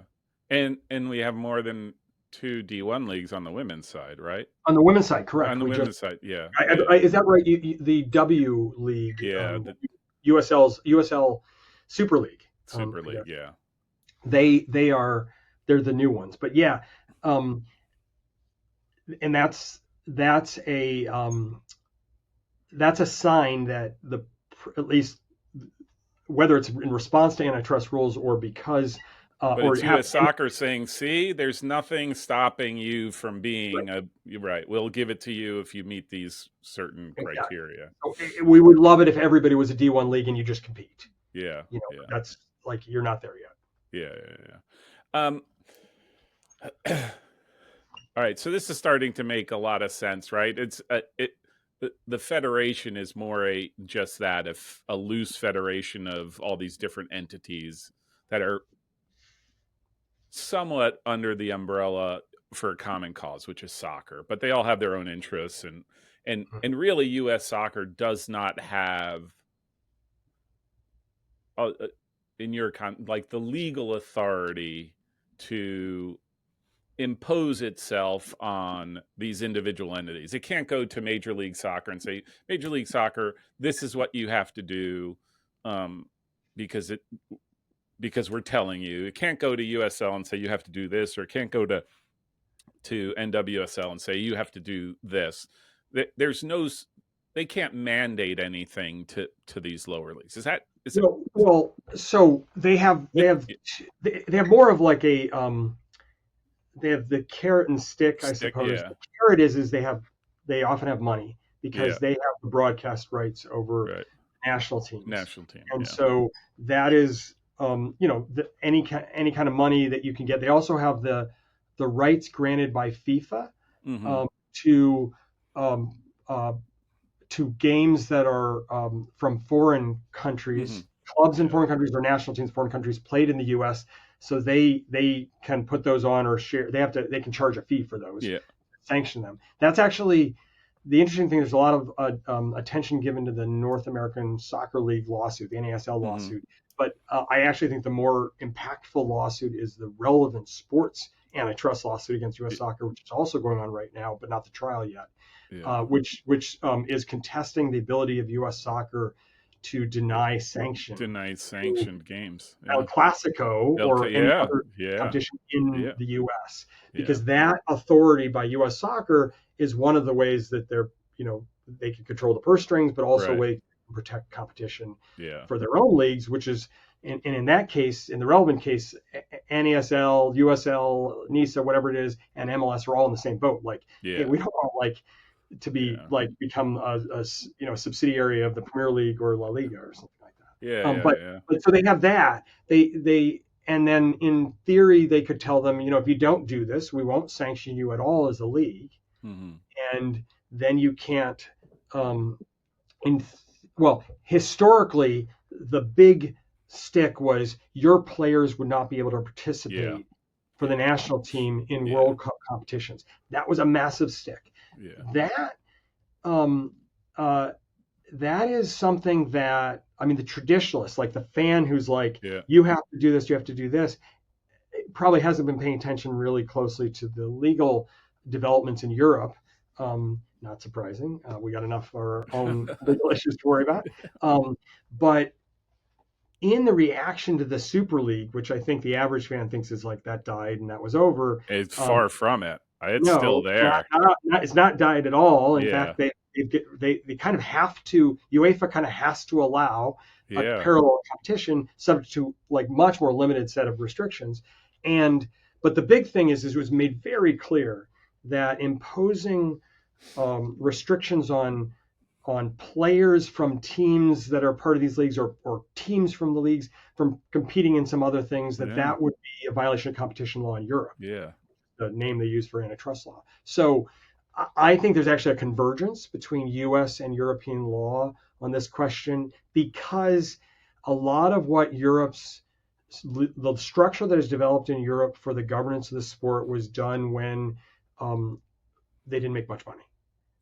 and we have more than two D1 leagues on the women's side, right? on the women's side. On Correct. the We just women's side, yeah, yeah, is that right? The W League, yeah. USL Super League. Super I League, guess yeah, they're the new ones, but yeah, um, and that's a sign that at least whether it's in response to antitrust rules or because but or it's have U.S. soccer saying, "See, there's nothing stopping you from being right, a." You're right. We'll give it to you if you meet these certain exactly. criteria. So we would love it if everybody was a D1 league and you just compete. Yeah, But yeah, that's like you're not there yet. yeah, yeah, yeah. All right, so this is starting to make a lot of sense, right? The federation is more just that, if a loose federation of all these different entities that are somewhat under the umbrella for a common cause, which is soccer, but they all have their own interests, and really, U.S. soccer does not have, in your like the legal authority to impose itself on these individual entities. It can't go to Major League Soccer and say, Major League Soccer, this is what you have to do, because because we're telling you it can't go to USL and say you have to do this, or it can't go to NWSL and say you have to do this. There's no, they can't mandate anything to these lower leagues. Is it? Well, so It, they have more of like a they have the carrot and stick, I stick, suppose. yeah, The carrot is they often have money yeah, because they have the broadcast rights over right. national teams, National team, and yeah. so that is any kind of money that you can get. They also have the rights granted by FIFA Mm-hmm. um, to um, uh, to games that are from foreign Mm-hmm. countries, clubs in Yeah, foreign countries or national teams in foreign countries played in the U.S. So they can put those on or share. They can charge a fee for those, yeah. sanction them. That's actually the interesting thing. There's a lot of attention given to the North American Soccer League lawsuit, the NASL Mm-hmm. lawsuit. But I actually think the more impactful lawsuit is the relevant sports antitrust lawsuit against U.S. Soccer, which is also going on right now, but not the trial yet, Yeah. which is contesting the ability of U.S. Soccer to deny sanction Denied to sanctioned games. El Yeah. Clasico or any Yeah. other Yeah. competition in Yeah. the U.S. Yeah. because that authority by U.S. Soccer is one of the ways that they can control the purse strings, but also a Right. way to protect competition Yeah. for their own leagues, which is and in that case, in the relevant case, NASL, USL, NISA, whatever it is, and MLS are all in the same boat. Like, hey, Yeah. we don't want to be Yeah. become a subsidiary of the Premier League or La Liga or something like Yeah. that. Yeah. Yeah. But so they have that. They and then in theory they could tell them, if you don't do this, we won't sanction you at all as a league, Mm-hmm. and then you can't. Um, in well, historically, the big stick was your players would not be able to Yeah. participate for the Yeah. national team in Yeah. World Cup competitions. That was a massive stick. Yeah. That um, uh, that is something that I mean the traditionalist, like the fan who's like, Yeah. you have to do this, you have to do this, probably hasn't been paying attention really closely to the legal developments in Europe. Not surprising. We got enough of our own legal issues to worry about. But in the reaction to the Super League, which I think the average fan thinks is like that died and that was over, It's um, far from it. It's still no, there. it's not died at all. In Yeah. fact, they kind of have to. UEFA kind of has to allow a Yeah. parallel competition, subject to like much more limited set of restrictions. And but the big thing is it was made very clear that imposing restrictions on players from teams that are part of these leagues or teams from the leagues from competing in some other things Yeah. that would be a violation of competition law in Europe, Yeah. the name they use for antitrust law. So I think there's actually a convergence between US and European law on this question because a lot of what the structure that is developed in Europe for the governance of the sport was done when um, they didn't make much money,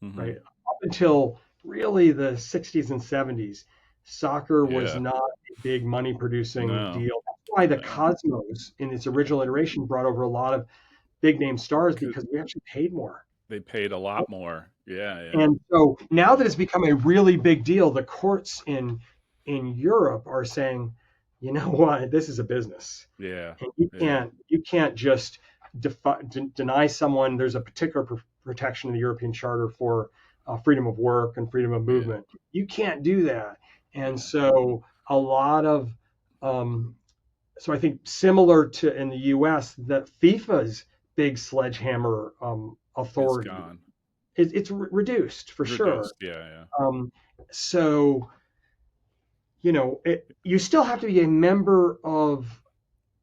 Mm-hmm. right? Up until really the 60s and 70s, soccer was Yeah. not a big money producing No. deal. That's why the No. Cosmos in its Yeah. original iteration brought over a lot of big name stars 'Cause because we actually paid more. they paid a lot more. Yeah. Yeah. And so now Yeah. that it's become a really big deal, the courts in Europe are saying, you know what, this is a business, Yeah. and Yeah. you can't just deny someone. There's a particular protection in the European Charter for freedom of work and freedom of Yeah. movement. You can't do that, and Yeah. so a lot of um, so I think similar to in the U.S. that FIFA's big sledgehammer It's authority gone. it's reduced for sure. Reduced. Yeah. Yeah. Um, so you still have to be a member of.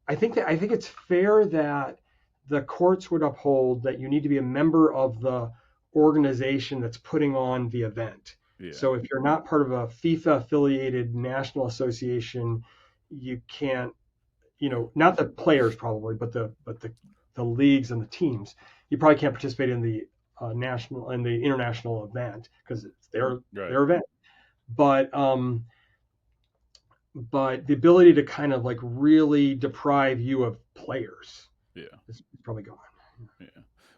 I think it's fair that the courts would uphold that you need to be a member of the organization that's putting on the event. Yeah. So if you're not part of a FIFA affiliated national association, you can't, not the players probably, but the leagues and the teams, you probably can't participate in the national and the international event because it's Right. their event. But but the ability to kind of like really deprive you of players Yeah. is probably gone. Yeah.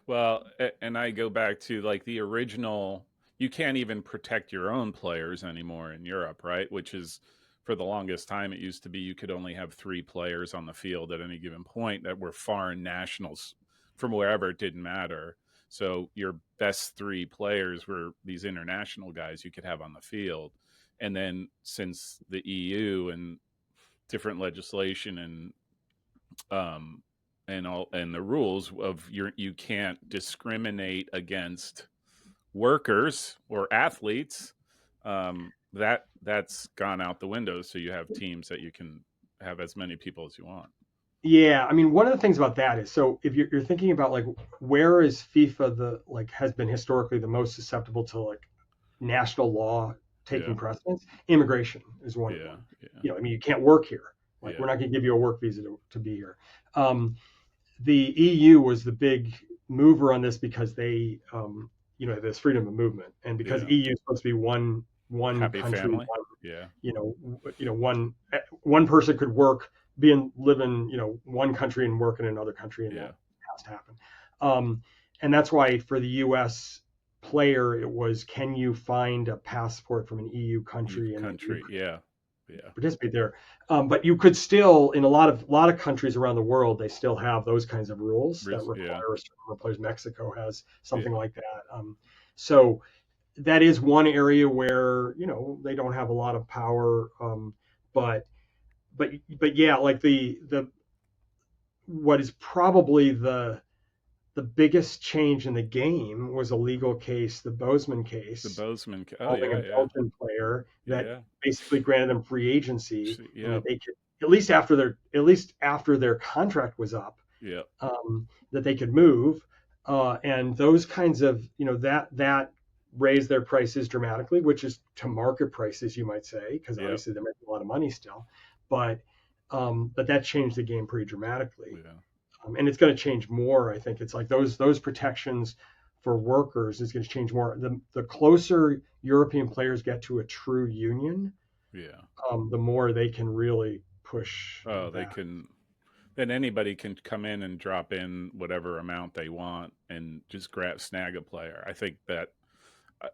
Well, and I go back to like the original, you can't even protect your own players anymore in Europe, right? Which is for the longest time, it used to be you could only have 3 players on the field at any given point that were foreign nationals from wherever. It didn't matter. So your best 3 players were these international guys you could have on the field. And then since the EU and different legislation um, and the rules of you can't discriminate against workers or athletes, that's gone out the window. So you have teams that you can have as many people as you want. Yeah, I mean, one of the things about that is, so if you're thinking about like where is FIFA has been historically the most susceptible to like national law Yeah, taking precedence, immigration is one of yeah, them. yeah, I mean, you can't work here. Like, yeah. we're not going to give you a work visa to be here. The EU was the big mover on this because they, there's freedom of movement, and because Yeah. EU is supposed to be one Happy country, family. Yeah, one person could live in one country and work in another country, and yeah. that has to happen. And that's why for the U.S. player, it was, can you find a passport from an EU You country, and then you country. Yeah, yeah. participate there. But you could still, in a lot of countries around the world, they still have those kinds of rules that Yeah, require certain number of players. Mexico has something yeah, like that. So that is one area where they don't have a lot of power. But but yeah, like the what is probably the biggest change in the game was a legal case, the Bozeman the case, Bozeman. Oh involving a yeah, yeah, Belgian player that yeah. basically granted them free agency, and Yeah, that they could, at least after their contract was up, yeah, that they could move, and those kinds of that raised their prices dramatically, which is to market prices, you might say, because yeah, obviously they're making a lot of money still, but that changed the game pretty dramatically, yeah, and it's going to change more. I think it's like those protections for workers is going to change more. The closer European players get to a true union, yeah. the more they can really push Oh, they that. can. Then anybody can come in and drop in whatever amount they want and just snag a player. I think that I,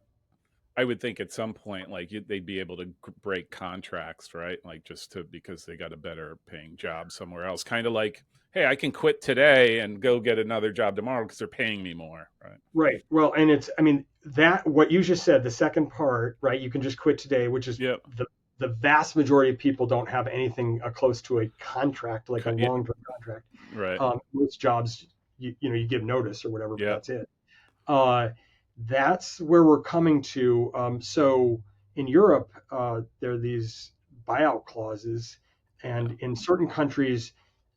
I would think at some point, like they'd be able to break contracts, right? Like just to because they got a better paying job somewhere else. Kind of like, hey, I can quit today and go get another job tomorrow because they're paying me more, right? Right. Well, and I mean, that what you just said, the second part, right? You can just quit today, which is Yep. the vast majority of people don't have anything close to a contract, like a Yeah. long-term contract. Right. Most jobs, you give notice or whatever, but Yep. that's it. Uh, that's where we're coming to. So in Europe, there are these buyout clauses, Yeah. and in certain countries,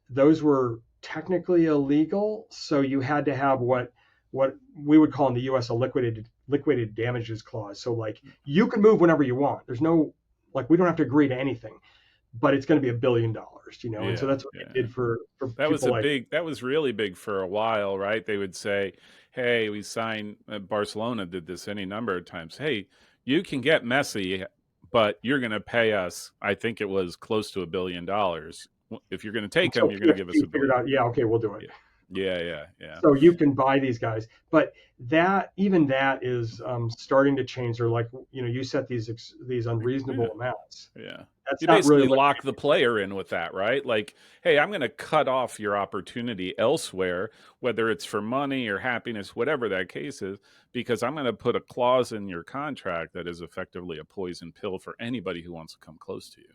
those were technically illegal. So you had to have what we would call in the U.S. a liquidated damages clause. So like you can move whenever you want. There's no, like, we don't have to agree to anything, but it's going to be $1 billion, and so Yeah. that's what Yeah. they did for That was people like. that was really big for a while, right? They would say, "Hey, we signed Barcelona did this any number of times. Hey, you can get Messi, but you're going to pay us, I think it was close to $1 billion. If you're going to take him, Until you're going to give us PSG a figured billion." out, yeah, okay, we'll do it. Yeah. Yeah, yeah, yeah. So you can buy these guys, but that is starting to change. They're like, you set these Yeah. unreasonable amounts. Yeah. That's You not really basically what. lock the player in with that, right? Like, hey, I'm going to cut off your opportunity elsewhere, whether it's for money or happiness, whatever that case is, because I'm going to put a clause in your contract that is effectively a poison pill for anybody who wants to come close to you.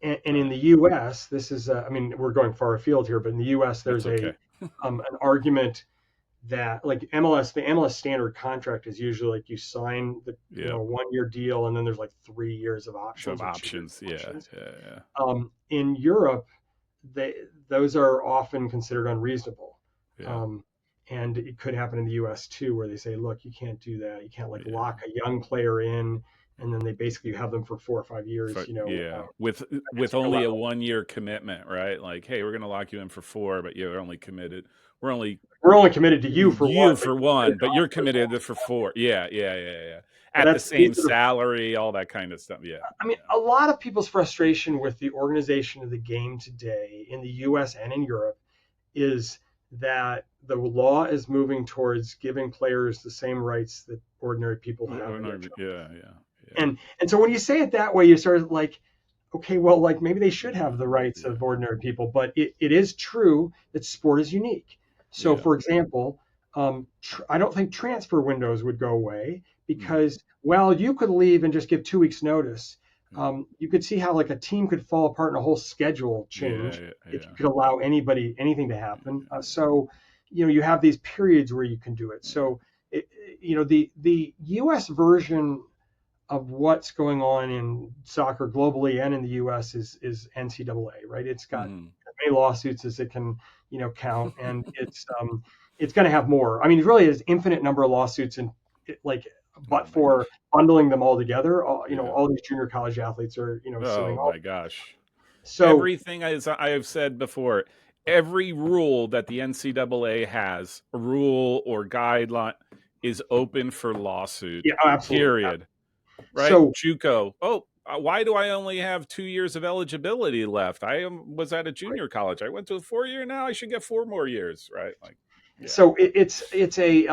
And in Right. the U.S., this is, I mean, we're going far afield here, but in the U.S., That's there's okay. an argument that, like, the MLS standard contract is usually like you sign the Yeah. 1 year deal, and then there's like 3 years of Some options or 2 years options. of Yeah. options. Yeah. Yeah. In Europe, those are often considered unreasonable. Yeah. Um, and it could happen in the U.S. too, where they say, look, you can't do that. You can't like Yeah. lock a young player in, and then they basically have them for 4 or 5 years. Yeah, with Against their only a level. 1 year commitment, right? Like, hey, we're going to lock you in for 4, but you're only committed. We're only We're only committed to you for one, you but for you're committed one, to but us you're for so committed for 4. Yeah, yeah, yeah, yeah. But At the these same are the salary, all that kind of stuff. Yeah, I mean, a lot of people's frustration with the organization of the game today in the US and in Europe is that the law is moving towards giving players the same rights that ordinary people yeah, have in their yeah, jobs. yeah, yeah. And so when you say it that way, you sort of like, okay, well, like maybe they should have the rights Yeah. of ordinary people, but it is true that sport is unique. So, Yeah. for example, I don't think transfer windows would go away Mm. because, well, you could leave and just give 2 weeks notice. Yeah. You could see how like a team could fall apart and a whole schedule Yeah. change Yeah. if you Yeah. could allow anybody anything to happen. So, you have these periods where you can do it. Yeah. So, it, the U.S. version of what's going on in soccer globally and in the U.S. is NCAA, right? It's got Mhm. as many lawsuits as it can, count, and it's going to have more. I mean, it really is infinite number of lawsuits, and like, Oh but my gosh. for bundling them all together, Yeah. all these junior college athletes are, suing Oh all. my gosh. So Everything as I have said before, every rule that the NCAA has, a rule or guideline, is open for lawsuit. yeah, absolutely. Period. Right? So JUCO. Oh, why do I only have 2 years of eligibility left? I was at a right. junior college. I went to a 4 year. Now I should get 4 more years. Right? Like, yeah, So it's a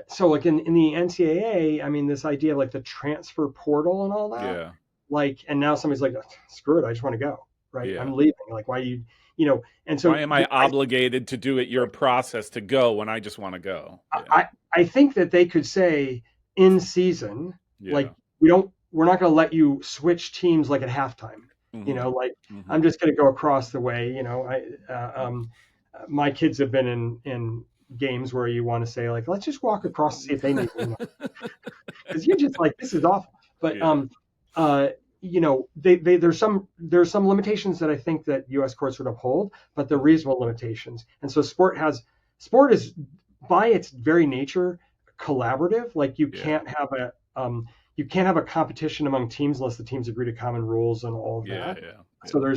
so like in the NCAA, I mean, this idea of like the transfer portal and all that, yeah, like, and now somebody's like, screw it, I just want to go, right? yeah. I'm leaving. Like, why do and Why so am I obligated to do it your process to go when I just want to go? Yeah, I think that they could say in season, like, yeah. we're not going to let you switch teams like at halftime. Mm-hmm. Like, I'm Mm-hmm. just going to go across the way. My kids have been in games where you want to say like, let's just walk across to see if they need, because you're just like, this is awful. But Yeah. uh, there's some limitations that I think that U.S. courts would uphold, but they're Mm-hmm. reasonable limitations. And so sport is by its very nature collaborative. Like, Yeah. you can't have a competition among teams unless the teams agree to common rules and all of Yeah. that. Yeah. So Yeah.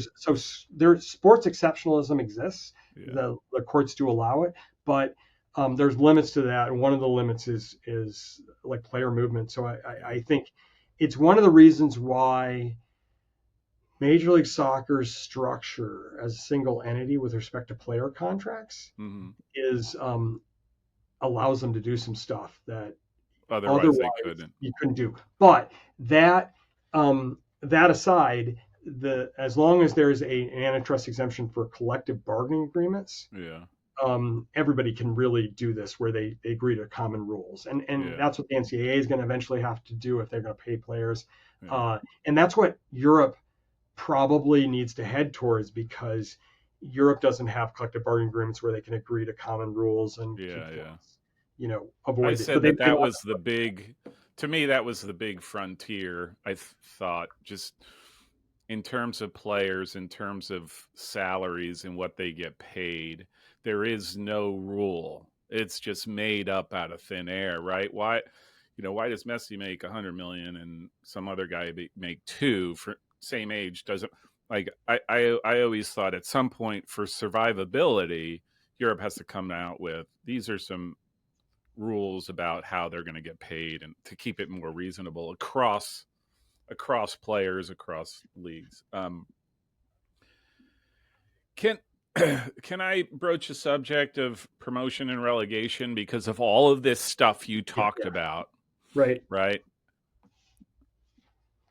there's sports exceptionalism exists. Yeah. The courts do allow it, but there's limits to that, and one of the limits is like player movement. So I think it's one of the reasons why Major League Soccer's structure as a single entity with respect to player contracts Mm-hmm. is allows them to do some stuff that Otherwise, they otherwise couldn't. you couldn't do. But that aside, as long as there's an antitrust exemption for collective bargaining agreements, Yeah. everybody can really do this where they agree to common rules, and Yeah. that's what the NCAA is going to eventually have to do if they're going to pay players, Yeah. and that's what Europe probably needs to head towards, because Europe doesn't have collective bargaining agreements where they can agree to common rules and keep Yeah. Yeah. things, I avoid it. said But that they that want was the big, to me, that was the big frontier. Thought just in terms of players, in terms of salaries and what they get paid, there is no rule. It's just made up out of thin air, right? Why does Messi make 100 million and some other guy make two for same age? Doesn't like I always thought at some point for survivability, Europe has to come out with these are some rules about how they're going to get paid and to keep it more reasonable across players across leagues. Can can I broach a subject of promotion and relegation because of all of this stuff you yeah, talked yeah, about, right. right?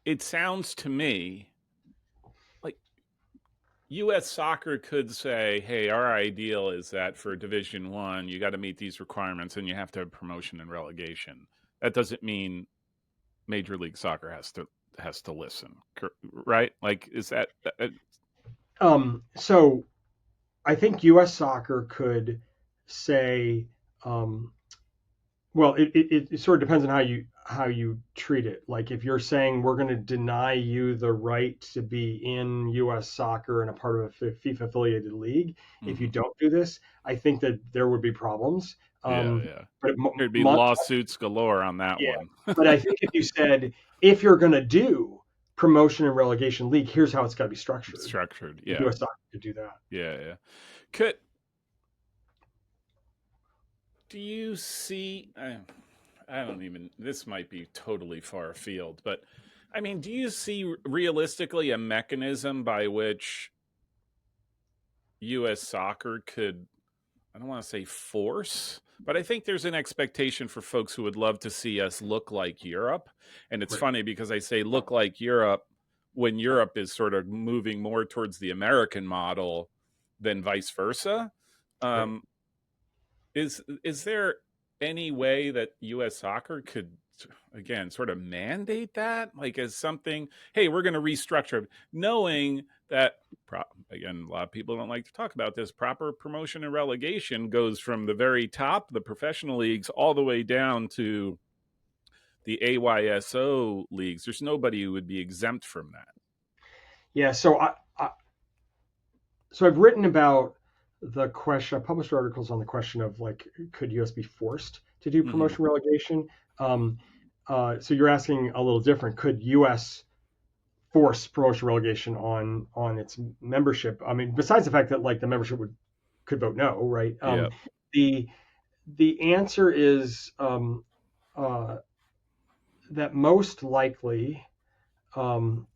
It sounds to me like US soccer could say, "Hey, our ideal is that for Division 1, you got to meet these requirements and you have to have promotion and relegation." That doesn't mean Major League Soccer has to listen, right? Like, is that So I think U.S. soccer could say, um, well, it sort of depends on how you treat it. Like, if you're saying we're going to deny you the right to be in U.S. soccer and a part of a FIFA affiliated league, if you mm-hmm. don't do this, I think that there would be problems. Yeah, yeah. But There'd be lawsuits galore on that yeah, one. but I think if you said, if you're going to do promotion and relegation league, here's how it's got to be structured. Structured. Yeah. U.S. soccer could do that. Yeah, yeah. Could do you see I don't even this might be totally far afield, but I mean, do you see realistically a mechanism by which US soccer could I don't want to say force, but I think there's an expectation for folks who would love to see us look like Europe. And it's Right. funny because I say look like Europe when Europe is sort of moving more towards the American model than vice versa. Right. Um, is there any way that U.S. soccer could, again, sort of mandate that, like as something? Hey, we're going to restructure, knowing that. Again, a lot of people don't like to talk about this. Proper promotion and relegation goes from the very top, the professional leagues, all the way down to the AYSO leagues. There's nobody who would be exempt from that. Yeah. So I've written about the question. I published articles on the question of like, could US be forced to do Mm-hmm. promotion relegation? Um, so you're asking a little different. Could US force promotion relegation on its membership? I mean, besides the fact that like the membership could vote no, right? Yeah. The the answer is uh, that most likely um,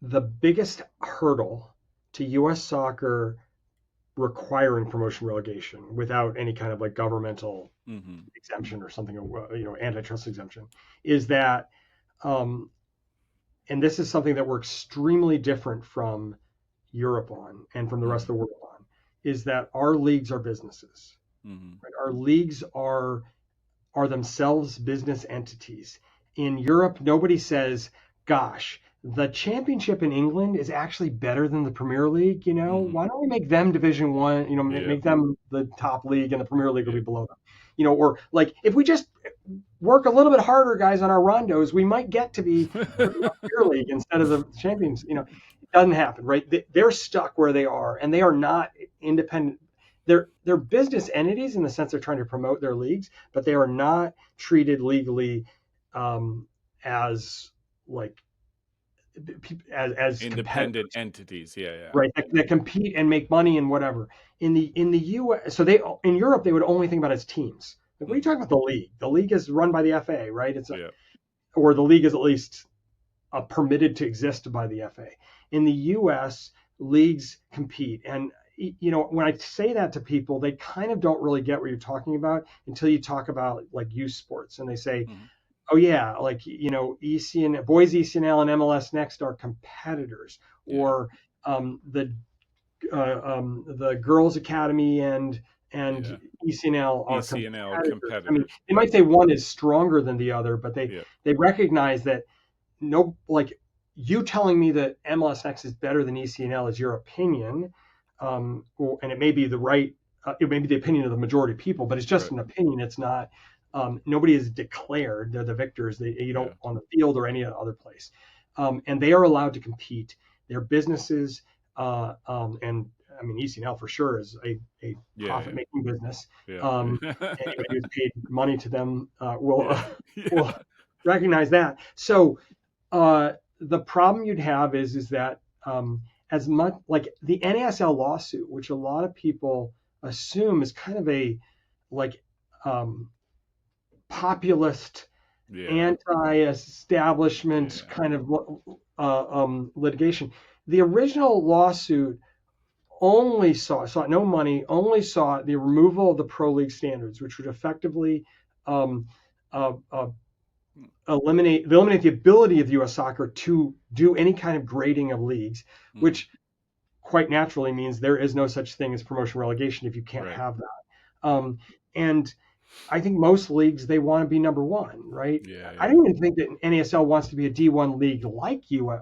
the biggest hurdle to U.S. soccer requiring promotion relegation without any kind of like governmental Mm-hmm. exemption or something, antitrust exemption, is that, um, and this is something that we're extremely different from Europe on and from the rest Mm-hmm. of the world on, is that our leagues are businesses. Mm-hmm. Right? Our leagues are themselves business entities. In Europe, nobody says, gosh, the championship in England is actually better than the Premier League. Mm-hmm. Why don't we make them Division One? Yeah. Make them the top league, and the Premier League will Yeah. be below them. Or like if we just work a little bit harder, guys, on our rondos, we might get to be Premier League instead of the champions. It doesn't happen, right? They're stuck where they are, and they are not independent. They're business entities in the sense they're trying to promote their leagues, but they are not treated legally um, as like as Independent competitors, entities. Yeah. Yeah. right? That compete and make money and whatever. In the U.S., so they in Europe they would only think about it as teams. Like, what are you Mm-hmm. talking about the league? The league is run by the FA, right? Yeah. Or the league is at least permitted to exist by the FA. In the U.S., leagues compete, and when I say that to people, they kind of don't really get what you're talking about until you talk about like youth sports, and they say, Mm-hmm. "Oh yeah, like ECN, boys ECNL and MLS Next are competitors," Yeah. or the Girls Academy and Yeah. ECNL are ECNL competitors. I mean, competitors. they Yeah. might say one is stronger than the other, but they Yeah. they recognize that no, like you telling me that MLSX is better than ECNL is your opinion, and it may be it may be the opinion of the majority of people, but it's just Right. an opinion. It's not. Nobody is declared they're the victors. You Yeah. don't on the field or any other place, and they are allowed to compete. They're businesses, and I mean ECNL for sure is a Yeah. profit Yeah. making business. Yeah. Anybody who's paid money to them will Yeah. will Yeah. recognize that. So the problem you'd have is that as much like the NASL lawsuit, which a lot of people assume is kind of a like um, populist, Yeah. anti-establishment Yeah. kind of litigation. The original lawsuit only sought no money, only sought the removal of the pro league standards, which would effectively um, uh, uh, eliminate the ability of U.S. soccer to do any kind of grading of leagues, Mm-hmm. which quite naturally means there is no such thing as promotion relegation if you can't Right. have that. Yeah. And I think most leagues they want to be number one, right? Yeah. I Yeah. don't even think that NASL wants to be a D1 league like Yeah.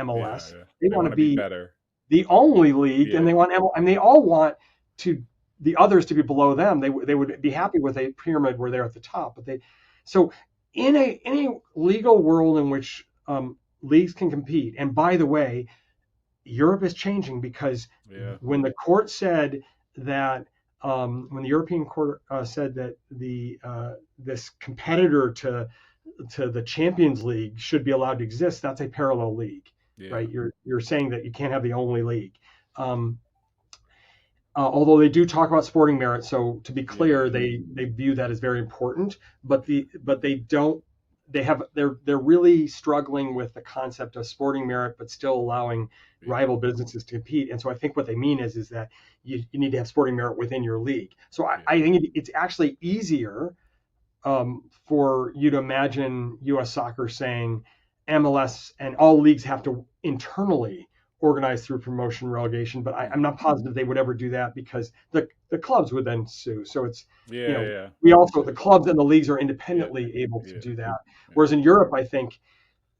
MLS. Yeah. They They want want to to be be better. the only league, and Yeah. they want and they all want to the others to be below them. They would be happy with a pyramid where they're at the top, but they so in a legal world in which leagues can compete. And by the way, Europe is changing because Yeah. when the court said that when the European court said that this competitor to the Champions League should be allowed to exist, that's a parallel league, Yeah. right? You're saying that you can't have the only league. Um, although they do talk about sporting merit, so to be Yeah. clear, they view that as very important, but they don't. They're really struggling with the concept of sporting merit, but still allowing Yeah. rival businesses to compete. And so I think what they mean is that you need to have sporting merit within your league. So Yeah. I think it's actually easier for you to imagine U.S. soccer saying MLS and all leagues have to internally organize through promotion relegation, but I'm Mhm. not positive they would ever do that because the clubs would then sue. So it's, you Yeah, know, yeah. we also, the There's clubs and the leagues are yeah, independently able to yeah, do that. yeah, Whereas in Europe, I think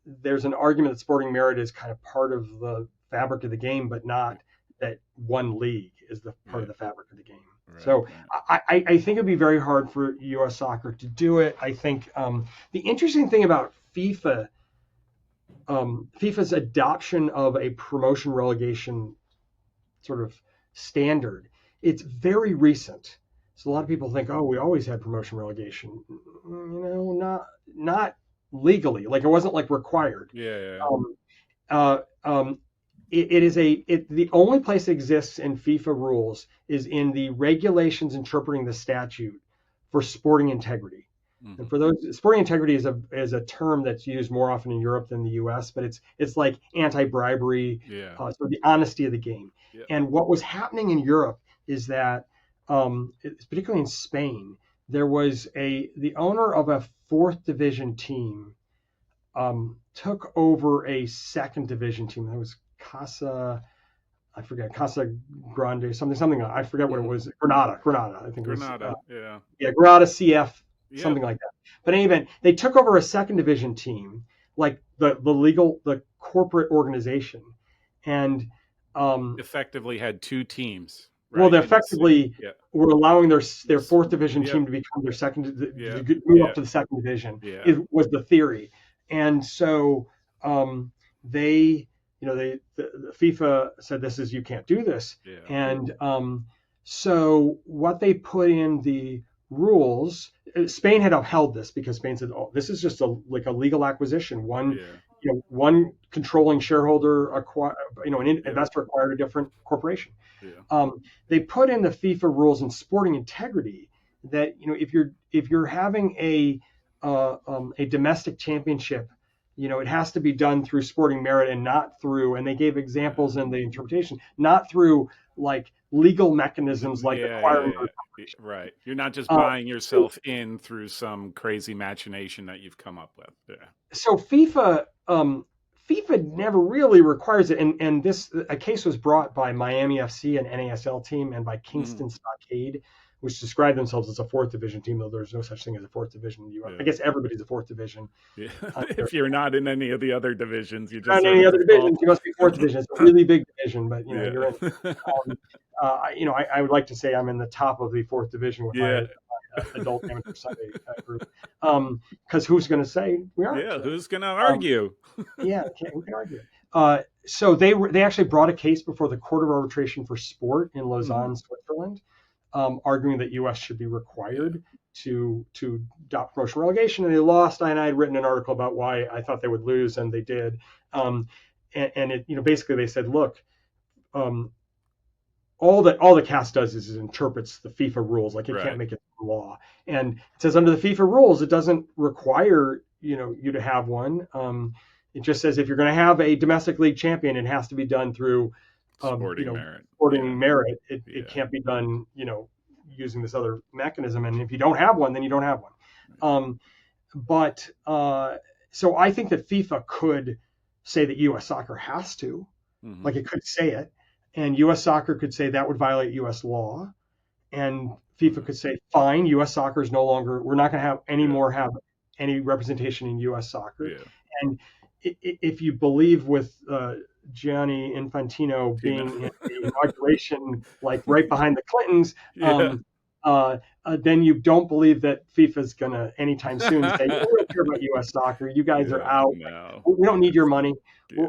there's an argument that sporting merit is kind of part of the fabric of the game, but not that one league is the part yeah. of the fabric of the game. Right, So right. I think it'd be very hard for U.S. soccer to do it. I think the interesting thing about FIFA's adoption of a promotion relegation sort of standard, it's very recent. So a lot of people think, oh, we always had promotion relegation. Not legally. Like it wasn't like required. Yeah, yeah. Um, uh, um, it is the only place it exists in FIFA rules is in the regulations interpreting the statute for sporting integrity. And Hmm. for those, sporting integrity is a term that's used more often in Europe than the U.S., but it's like anti-bribery, Yeah, so the honesty of the game. yeah. And what was happening in Europe is that, particularly in Spain, there was the owner of a fourth division team took over a second division team. That was Casa, I forget, Casa Grande, something. I forget what it Hmm. was. Granada. I think it was. Granada. Yeah, Yeah, Granada CF, yep. something like that. But in any event, they took over a second division team, like the corporate organization, and um, Effectively had two teams, well, right, they in the city. effectively Yeah. were allowing their S- fourth division Yep. team to become their second, Yeah. to move up Yeah. to the second division. Yeah. Is was the theory, and so um, they, the FIFA said this is, you can't do this, Yeah. and so what they put in the rules, Spain had upheld this because Spain said, oh, this is just like a legal acquisition. Yeah. One controlling shareholder acquire, an Yep. investor acquired a different corporation. Yeah. They put in the FIFA rules in sporting integrity that, if you're having a domestic championship, it has to be done through sporting merit and not through. And they gave Yeah. examples in the interpretation, not through like legal mechanisms like Yeah. Yeah. acquiring. Yeah. Right. You're not just Uh, buying so yourself in through some crazy machination that you've come up with. Yeah. so FIFA never really requires it, and this a case was brought by Miami FC, an NASL team, and by Hmm. Kingston Stockade, which describe themselves as a fourth division team, though there's no such thing as a fourth division in the U.S. I Yeah. guess everybody's a fourth division. Yeah. There. If you're not in any of the other divisions, you just Not in sort any of other default. divisions, you must be fourth division. It's a really big division, but Yeah. you're in. Um, I would like to say I'm in the top of the fourth division with Yeah. my adult amateur Sunday group, because who's going to say we aren't? Yeah. Who's gonna Um, argue? Yeah, we can argue it. So they actually brought a case before the Court of Arbitration for Sport in Hmm. Lausanne, Switzerland, arguing that U.S. should be Yeah. required to adopt promotion relegation, and they lost. And I had written an article about why I thought they would lose, and they did. Um, and it, basically they said, look, um, all the CAS does is it interprets the FIFA rules, like it can't Right. make it law. And it says under the FIFA rules, it doesn't require you to have one. It just says if you're going to have a domestic league champion, it has to be done through Sporting merit. Yeah. sporting merit. It Yeah. can't be done using this other mechanism. And if you don't have one, then you don't have one. But so I think that FIFA could say that U.S. soccer has to, Hmm. like it could say it, and U.S. soccer could say that would violate U.S. law, and FIFA Hmm. could say, fine, U.S. soccer is no longer, we're not going to Yeah. have any representation in U.S. soccer. Yeah. And if you believe with Gianni Infantino Tino. being in the inauguration, like right behind the Clintons, Yeah. then you don't believe that FIFA's going to anytime soon say, we don't care about U.S. soccer. You guys are Yeah. out. No. We don't need your money. Yeah.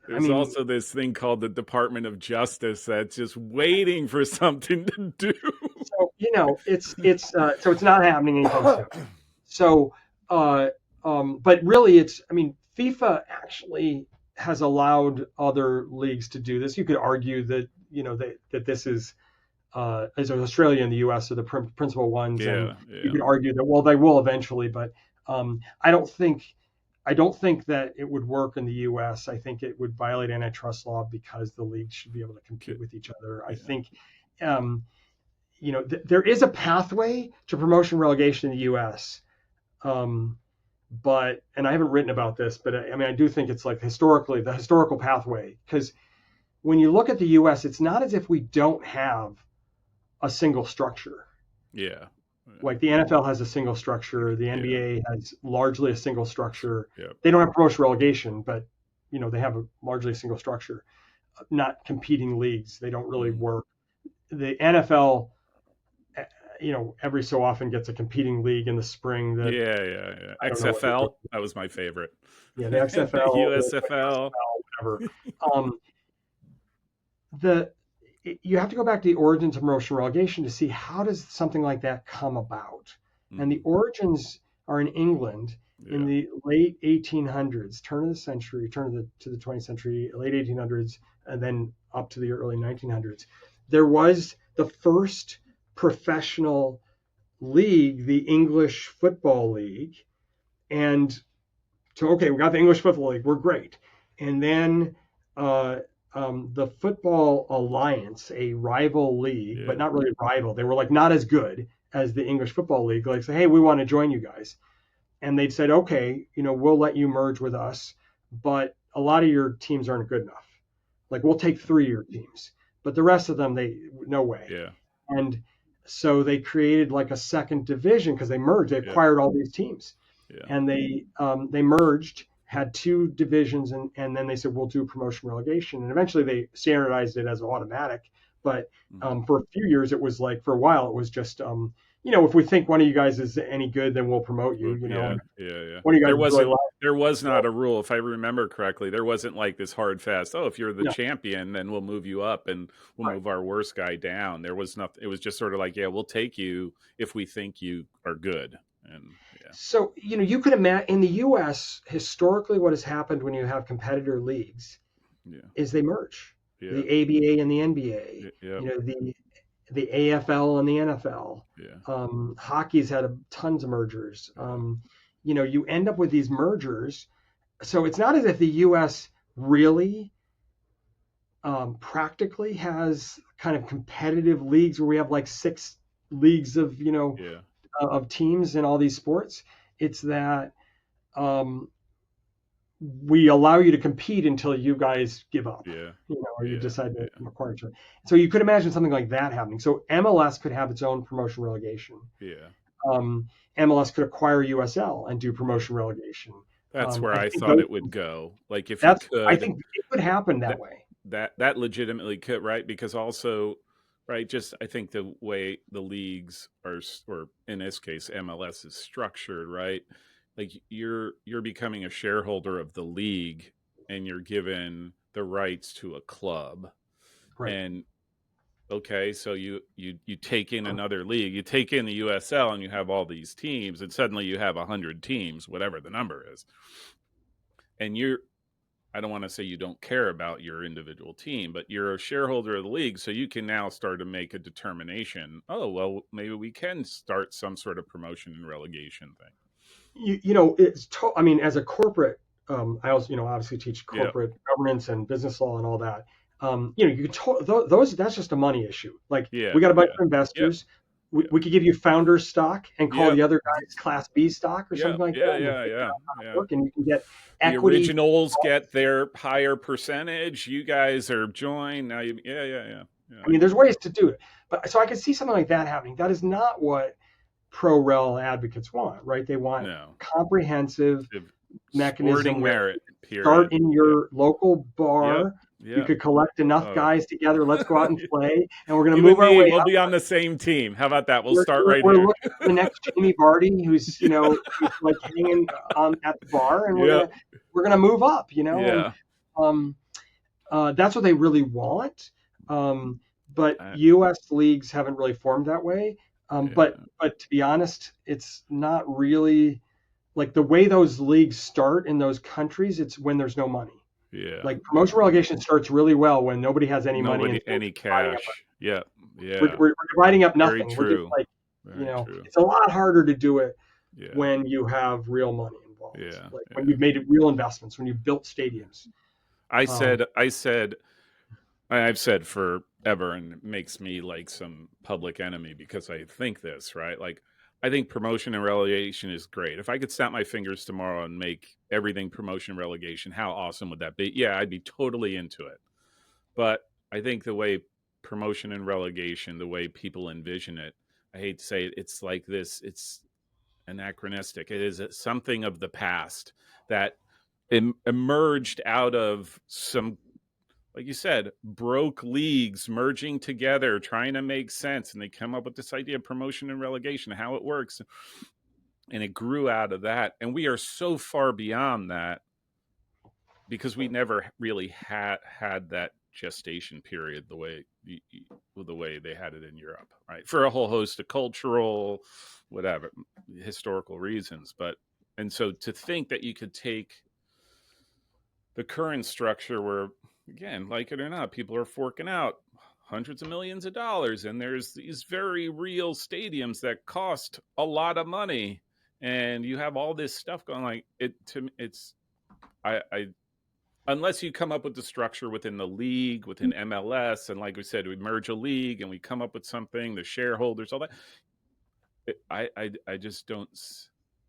I There's mean, also this thing called the Department of Justice that's just waiting for something to do. so so it's not happening anytime soon. So, uh, but really, I mean, FIFA actually has allowed other leagues to do this. You could argue that that this is as Australia and the U.S. are the principal ones, and Yeah. you Yeah. could argue that, well, they will eventually, but um, I don't think I don't think that it would work in the U.S. I think it would violate antitrust law because the leagues should be able to compete with each other. I Yeah. think um, there is a pathway to promotion relegation in the U.S. Um, and I haven't written about this, but I mean, I do think it's like historically the historical pathway, because when you look at the U.S., it's not as if we don't have a single structure. Yeah. Like the NFL has a single structure, the Yeah. NBA has largely a single structure. Yeah. They don't have promotion relegation, but they have a largely a single structure. Not competing leagues, they don't really Mm. work. The NFL, every so often gets a competing league in the spring that Yeah. Yeah. Yeah. I don't know what they do. XFL. That was my favorite. Yeah, the XFL, the USFL. USFL, whatever. Um, the you have to go back to the origins of promotion relegation to see how does something like that come about. And the Mm. origins are in England in Yeah. the late 1800s, turn of the century, turn of the 20th century, late 1800s, and then up to the early 1900s. There was the first professional league, the English Football League, and so okay, we got the English Football League, we're great. And then uh, the Football Alliance, a rival league, but Yeah. not really a rival. They were like not as good as the English Football League. Like say, hey, we want to join you guys, and they'd said, okay, we'll let you merge with us, but a lot of your teams aren't good enough. Like we'll take 3 of your teams, but the rest of them, they no way. Yeah. And so they created like a second division because they merged. They Yeah. acquired all these teams, Yeah. and they merged, had 2 divisions, and then they said we'll do promotion relegation, and eventually they standardized it as automatic. But Mm. for a few years, it was like for a while it was just if we think one of you guys is any good, then we'll promote you. Well, yeah. And Yeah. Yeah. one of you guys There is really wasn't. loud. There was Well, not a rule, if I remember correctly. There wasn't like this hard fast. Oh, if you're the no, champion, then we'll move you up, and we'll right. move our worst guy down. There was nothing. It was just sort of like, yeah, we'll take you if we think you are good. And yeah. So you could imagine in the U.S. historically, what has happened when you have competitor leagues Yeah. is they merge. Yeah. The ABA and the NBA, Yeah. the AFL and the NFL. Yeah. Hockey's had tons of mergers. Yeah. You end up with these mergers. So it's not as if the U.S. really practically has kind of competitive leagues where we have like 6 leagues Yeah. of teams in all these sports. It's that um, we allow you to compete until you guys give up, Yeah. or you Yeah. decide to Yeah. acquire each other. So you could imagine something like that happening. So MLS could have its own promotion relegation. Yeah. MLS could acquire USL and do Yeah. promotion relegation. That's where I I think thought it would go. Like if you that's I could, think it could happen that that way. that legitimately could, right? Because also, right, just I think the way the leagues are, or in this case MLS is structured, right? Like you're becoming a shareholder of the league, and you're given the rights to a club. Right. And okay, so you take in another league, you take in the USL, and you have all these teams, and suddenly you have 100 teams, whatever the number is, and you're, I don't want to say you don't care about your individual team, but you're a shareholder of the league, so you can now start to make a determination. Oh, well, maybe we can start some sort of promotion and relegation thing. I mean, as a corporate, I also, obviously teach Yeah, corporate governance and business law and all that. You can those that's just a money issue. Like yeah, we got a bunch yeah, of yep, investors. We, yep, we could give you founders stock and call yep, the other guys Class B stock or something yep, like that, yeah, and we'll yeah, figure yeah, out how to yeah. work, and you can get The equity. originals get their higher percentage. You guys are joined now. Yeah, yeah, yeah, yeah. I mean, there's ways to do it, but so I can see something like that happening. That is not what pro rel advocates want, right? They want No, comprehensive the mechanism sporting where merit. start Period. in Yep, your local yep, bar. You yep. could collect enough Oh, guys together. Let's go out and play, and we're going to you and move our me, way we'll up. be on the same team. How about that? We'll We're, start we're, right we're here. looking for the next Jamie Vardy, who's like hanging on at the bar, and we're Yep. gonna we're gonna move up, and Yeah. um, that's what they really want. Um, but I, U.S. leagues haven't really formed that way. But yeah. but to be honest, it's not really like the way those leagues start in those countries. It's when there's no money. Yeah. Like Yeah. promotion relegation starts really well when nobody has any money, and Nobody, so any dividing up, cash. Yeah. we're, Yeah. we're, we're dividing up Very nothing. We're just true. like, Very true. it's a lot harder to do it Yeah. when you have real money involved, Yeah. like when Yeah. you've made real investments, when you've built stadiums. I Um, said, I said, I've said forever, and it makes me like some public enemy because I think this, right? Like, I think promotion and relegation is great. If I could snap my fingers tomorrow and make everything promotion relegation, how awesome would that be? Yeah, I'd be totally into it. But I think the way promotion and relegation, the way people envision it, I hate to say it, it's like this. It's anachronistic. It is something of the past that emerged out of some, like you said, broke leagues merging together, trying to make sense. And they come up with this idea of promotion and relegation, how it works. And it grew out of that. And we are so far beyond that because we never really had that gestation period the way they had it in Europe, right? For a whole host of cultural, whatever, historical reasons. But, and so to think that you could take the current structure where, again, like it or not, people are forking out hundreds of millions of dollars, and there's these very real stadiums that cost a lot of money, and you have all this stuff going, like it to it's I unless you come up with the structure within the league, within MLS, and like we said, we merge a league and we come up with something, the shareholders, all that. I just don't.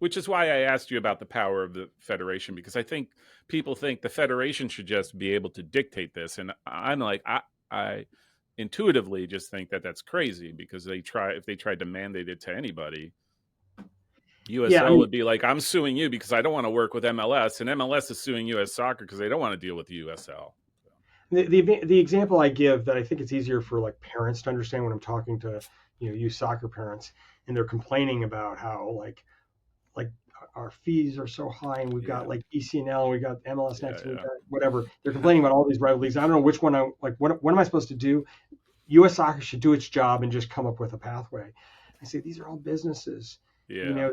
Which is why I asked you about the power of the federation, because I think people think the federation should just be able to dictate this, and I'm like, I intuitively just think that that's crazy, because if they tried to mandate it to anybody, Yeah, I USL mean, would be like, I'm suing you because I don't want to work with MLS, and MLS is suing US Soccer because they don't want to deal with USL. the example I give that I think it's easier for like parents to understand when I'm talking to youth soccer parents, and they're complaining about how like our fees are so high, and we've got Yeah, like ECNL, and we got MLS yeah, next, and we yeah. got whatever. They're complaining about all these rival leagues. I don't know which one I like. What am I supposed to do? U.S. Soccer should do its job and just come up with a pathway. I say these are all businesses. Yeah.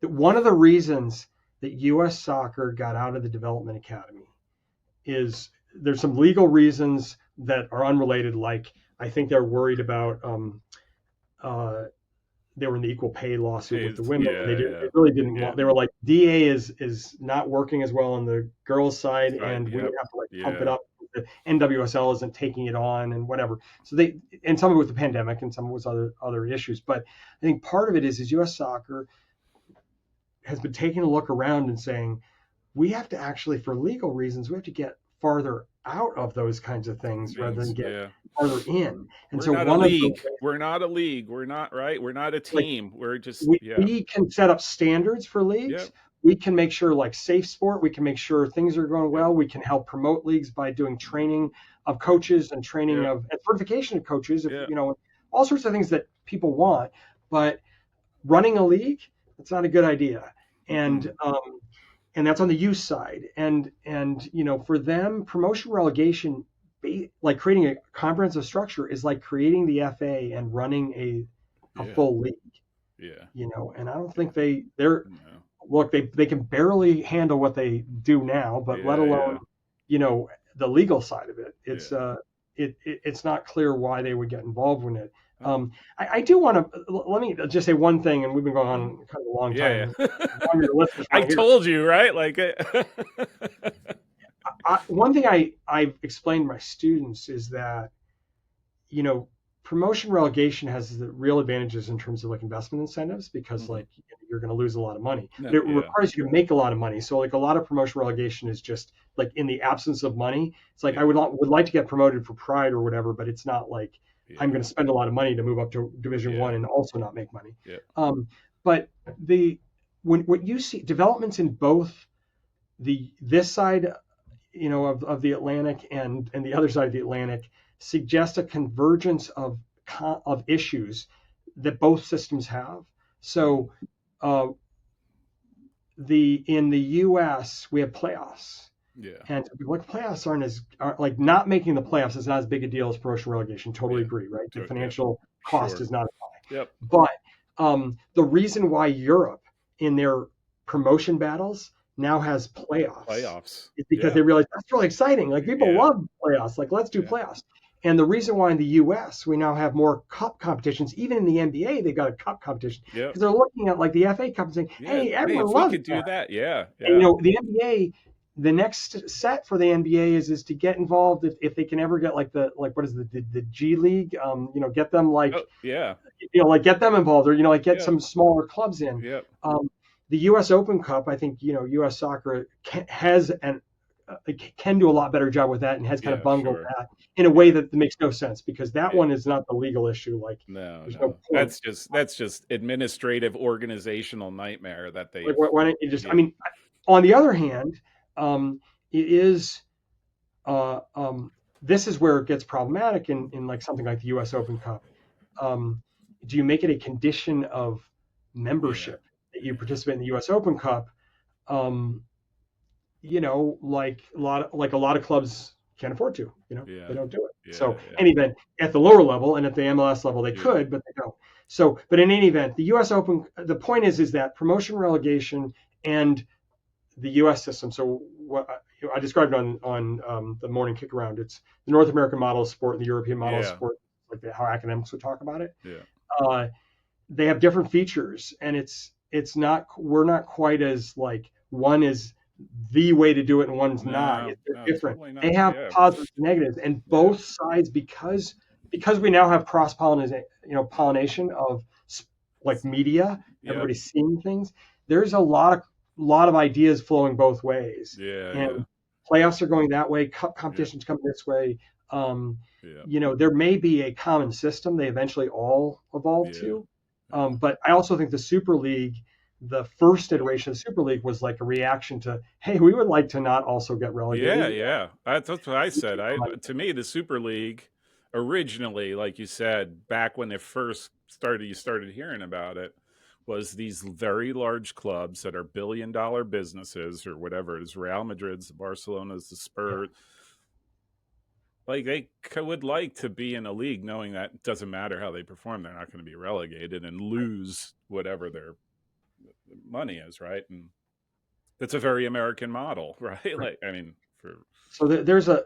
One of the reasons that U.S. Soccer got out of the Development Academy is there's some legal reasons that are unrelated. Like I think they're worried about uh, they were in the equal pay lawsuit with the Pays, women. yeah, They yeah, really didn't yeah. want. They were like, DA is not working as well on the girls' side, Right. and we Yep. have to like pump it Yeah. up. The NWSL isn't taking it on, and whatever. So and some of it was the pandemic, and some of it was other issues. But I think part of it is U.S. Soccer has been taking a look around and saying, we have to actually, for legal reasons, we have to get farther out of those kinds of things rather than Things. get Yeah. farther in. And We're so not a one of the league. We're not a league. We're not, right. We're not a like team. We're just, we, yeah. we can set up standards for leagues. Yep. We can make sure like safe sport, we can make sure things are going Yep. well. We can help promote leagues by doing training of coaches and training Yep. of and certification of coaches, if Yep. all sorts of things that people want. But running a league, that's not a good idea. Mm-mm. And that's on the youth side. And for them, promotion relegation, like creating a comprehensive structure, is like creating the FA and running a Yeah. full league. Yeah. And I don't Yeah. think they're No. look, they can barely handle what they do now, but let Yeah. alone Yeah. the legal side of it. Yeah. It's not clear why they would get involved in it. Oh. I do want to let me just say one thing, and we've been going on kind of a long Yeah. time. Yeah. One of your listeners I might hear. told you, right? Like, One thing I've explained to my students is that promotion relegation has the real advantages in terms of like investment incentives, because Mhm. like you're going to lose a lot of money, No, but it yeah. requires you to make a lot of money. So like a lot of promotion relegation is just like in the absence of money. It's like Yeah. I would like to get promoted for pride or whatever, but it's not like Yeah. I'm going to spend a lot of money to move up to Division Yeah. One and also not make money. Yeah. But what you see developments in both this side of the Atlantic and the other side of the Atlantic suggest a convergence of issues that both systems have. So uh, in the U.S. we have playoffs, Yeah. and like playoffs aren't like not making the playoffs is not as big a deal as promotion relegation. Totally Yeah. agree, right? The Yeah. financial cost Sure. is not as high. Yep. But the reason why Europe in their promotion battles now has playoffs Playoffs. is because Yeah. they realize that's really exciting. Like people Yeah. love playoffs. Like let's do Yeah. playoffs. And the reason why in the U.S. we now have more cup competitions, even in the NBA, they got a cup competition Yep. because they're looking at like the FA Cup and saying, Yeah. "Hey, Hey, everyone if we loves could do that." that, yeah. And Yeah. the NBA, the next set for the NBA is to get involved if they can ever get like what is the G League, get them Oh, yeah. like get them involved, or like get Yep. some smaller clubs in. Yep. The U.S. Open Cup, I think U.S. Soccer can do a lot better job with that, and has kind of Yeah, bungled sure. that in a way Yeah. that makes no sense, because that Yeah. one is not the legal issue. Like, No, there's no no. point. That's just administrative organizational nightmare that Like, they've why don't you just? I yeah. mean, on the other hand, it is this is where it gets problematic in like something like the U.S. Open Cup. Um, do you make it a condition of Yeah. membership that you Yeah. participate in the U.S. Open Cup? Um, like a lot of clubs can't afford to. They Yeah. don't do it. Yeah. So Yeah. any event at the lower level and at the MLS level, they Yeah. could, but they don't. So, but in any event, the U.S. Open. The point is that promotion, relegation, and the U.S. system. So what I described on the morning kick around, it's the North American model of sport and the European model of Yeah. sport, like how academics would talk about it. Yeah. Uh, they have different features, and it's not we're not quite as like one is the way to do it and one's not. No, They're no, different. totally They not. have Yeah. positives and negatives, and Yeah. both sides, because we now have cross pollination, pollination of like media. Yep. Everybody's seeing things. There's a lot of ideas flowing both ways, Yeah. and Yeah. playoffs are going that way. Cup Yeah. competitions coming this way. Um, Yeah. there may be a common system they eventually all evolve Yeah. to, Yeah. but I also think the Super League, the first iteration of the Super League, was like a reaction to, hey, we would like to not also get Yeah, relegated. yeah. That's what I said. Keep the I money. To me the Super League originally, like you said, back when it first started, you started hearing about it, was these very large clubs that are billion-dollar businesses or whatever it is, Real Madrid's, the Barcelona's, the Yeah. Spurs. Like would like to be in a league knowing that it doesn't matter how they perform, they're not going to be relegated and lose whatever their money is, right? And it's a very American model, right? Right. Like, I mean, for So there's a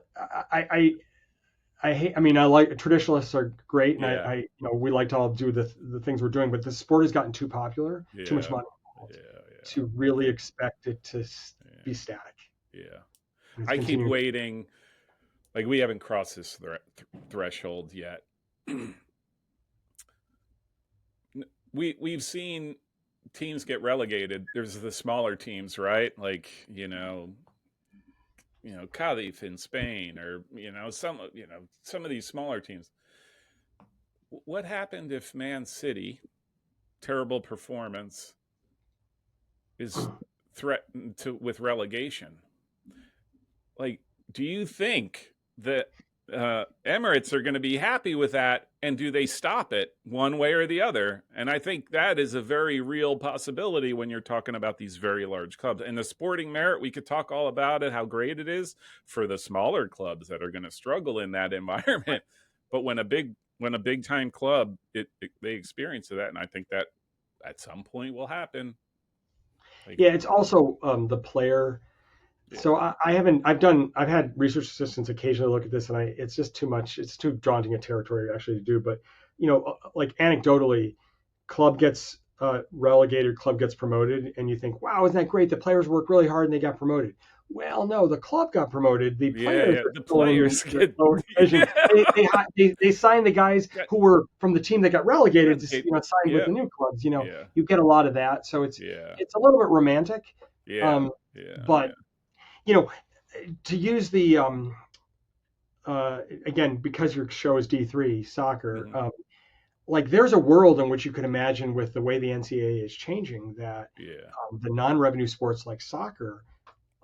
I hate. I mean, I like traditionalists are great, and yeah, we like to all do the things we're doing, but the sport has gotten too popular, too much yeah, money involved, yeah, to I really think, expect it to be yeah, static. yeah. And it's I keep continuing. waiting. Like we haven't crossed this threshold yet. We've seen teams get relegated. There's the smaller teams, right? Like Cadiz in Spain, or some of these smaller teams. What happened if Man City, terrible performance, is threatened with relegation? Like, do you think that Emirates are going to be happy with that? And do they stop it one way or the other? And I think that is a very real possibility when you're talking about these very large clubs. And the sporting merit, we could talk all about it, how great it is for the smaller clubs that are going to struggle in that environment. But when a big time club, they experience that, and I think that at some point will happen. Like, Yeah, it's also the player. So yeah, I've had research assistants occasionally look at this, and it's just too much. It's too daunting a territory actually to do. But like anecdotally, club gets relegated, club gets promoted, and you think, wow, isn't that great? The players worked really hard and they got promoted. Well, no, the club got promoted. The yeah, players yeah. are The still in players the get lower division. They, yeah. they they signed the guys who were from the team that got relegated to Relegate. signed with Yeah, the new clubs. yeah, You get a lot of that, so it's yeah, it's a little bit romantic, yeah, um, yeah, but yeah. you know to use the again, because your show is D3 soccer, Hmm. like there's a world in which you could imagine, with the way the NCAA is changing, that Yeah. the non-revenue sports like soccer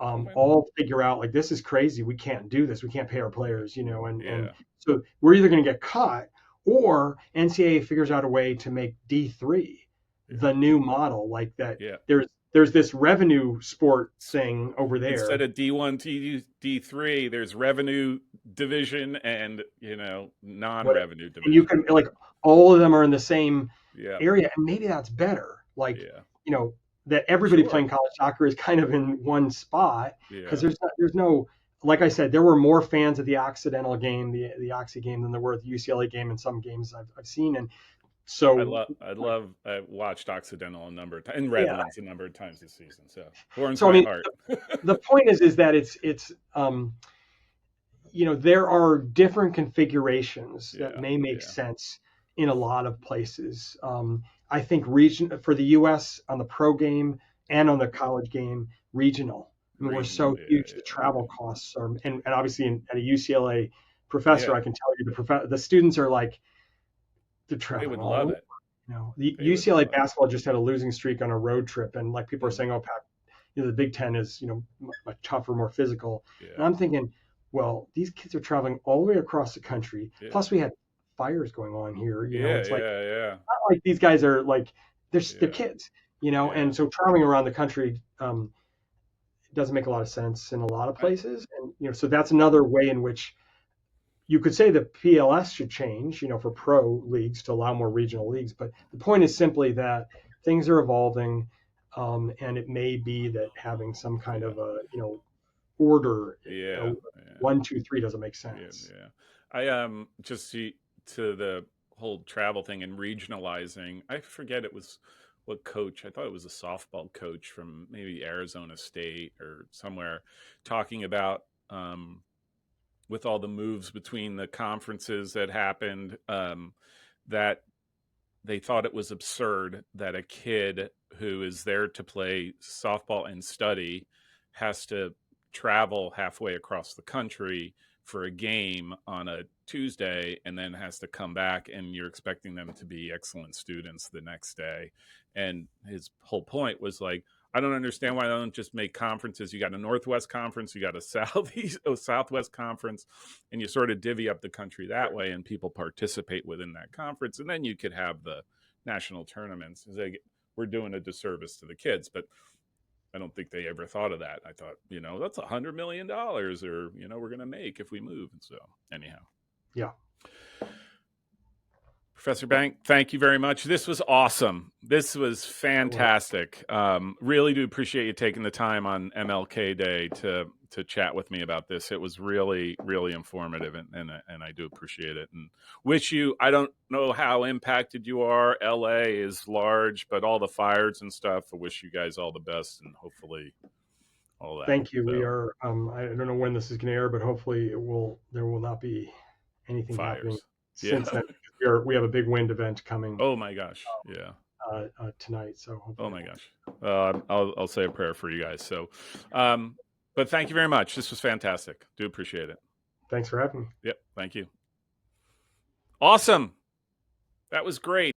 Okay. all figure out, like, this is crazy. We can't do this. We can't pay our Yeah. players, and Yeah. so we're either going to get cut, or NCAA figures out a way to make D3 Yeah. the new model, like that. Yeah. There's this revenue sport thing over Instead there. of D1, D3, there's revenue division and What non-revenue And you division. can, like, all of them are in the same Yeah. area, and maybe that's better. Like, Yeah. you know, that everybody Sure. playing college soccer is kind of in one spot, because Yeah. there's no, like I said, there were more fans at the Occidental game, the Oxy game, than there were at the UCLA game, and some games I've seen, and So I watched Occidental a number of times and yeah, Redlands a number of times this season. So warms so I my mean, heart. the point is that it's there are different configurations that Yeah, may make yeah. sense in a lot of places. I think region for the U.S. on the pro game and on the college game, regional. I mean, we're Regional. so Yeah, huge. The yeah, travel costs are, and obviously at a UCLA yeah. professor, Yeah, I can tell you the students are like they're they traveling would all love over. it. The They would UCLA love basketball just had a losing streak on a road trip, and like people it. are saying, "Oh, Pat, the Big Ten is much tougher, more physical." And Yeah, I'm thinking, well, these kids are traveling all the way across the country. yeah, Plus, we had fires going on here. yeah, It's like yeah, yeah, not like these guys are like they're yeah, kids. yeah. And so traveling around the country doesn't make a lot of sense in a lot of I, places. And so that's another way in which you could say the PLS should change, for pro leagues to allow more regional leagues. But the point is simply that things are evolving, and it may be that having some kind yeah, of a order, yeah, yeah. 1, 2, 3 doesn't make Yeah, sense. yeah. I just see to the whole travel thing and regionalizing. I forget it was what coach. I thought it was a softball coach from maybe Arizona State or somewhere talking about with all the moves between the conferences that happened that they thought it was absurd that a kid who is there to play softball and study has to travel halfway across the country for a game on a Tuesday and then has to come back and you're expecting them to be excellent students the next day. And his whole point was like, I don't understand why they don't just make conferences. You got a Northwest conference, you got a Southwest conference, and you sort of divvy up the country that way, and people participate within that conference, and then you could have the national tournaments. We're doing a disservice to the kids, but I don't think they ever thought of that. I thought, that's $100 million, or we're going to make if we move. And so, anyhow, Yeah. Professor Bank, thank you very much. This was awesome. This was Well, fantastic. Really do appreciate you taking the time on MLK Day to chat with me about this. It was really, really informative, and I do appreciate it. And wish you. I don't know how impacted you are. LA is large, but all the fires and stuff. I wish you guys all the best, and hopefully all that. thank you. We So are. I don't know when this is going to air, but hopefully there will not be anything happening fires. Yeah. since then. We have a big wind event coming Oh my gosh. Yeah. tonight, so Oh hopefully it my won't. gosh. I'll say a prayer for you guys. So, but thank you very much. This was fantastic. Do appreciate it. Thanks for having me. Yep. Thank you. Awesome. That was great.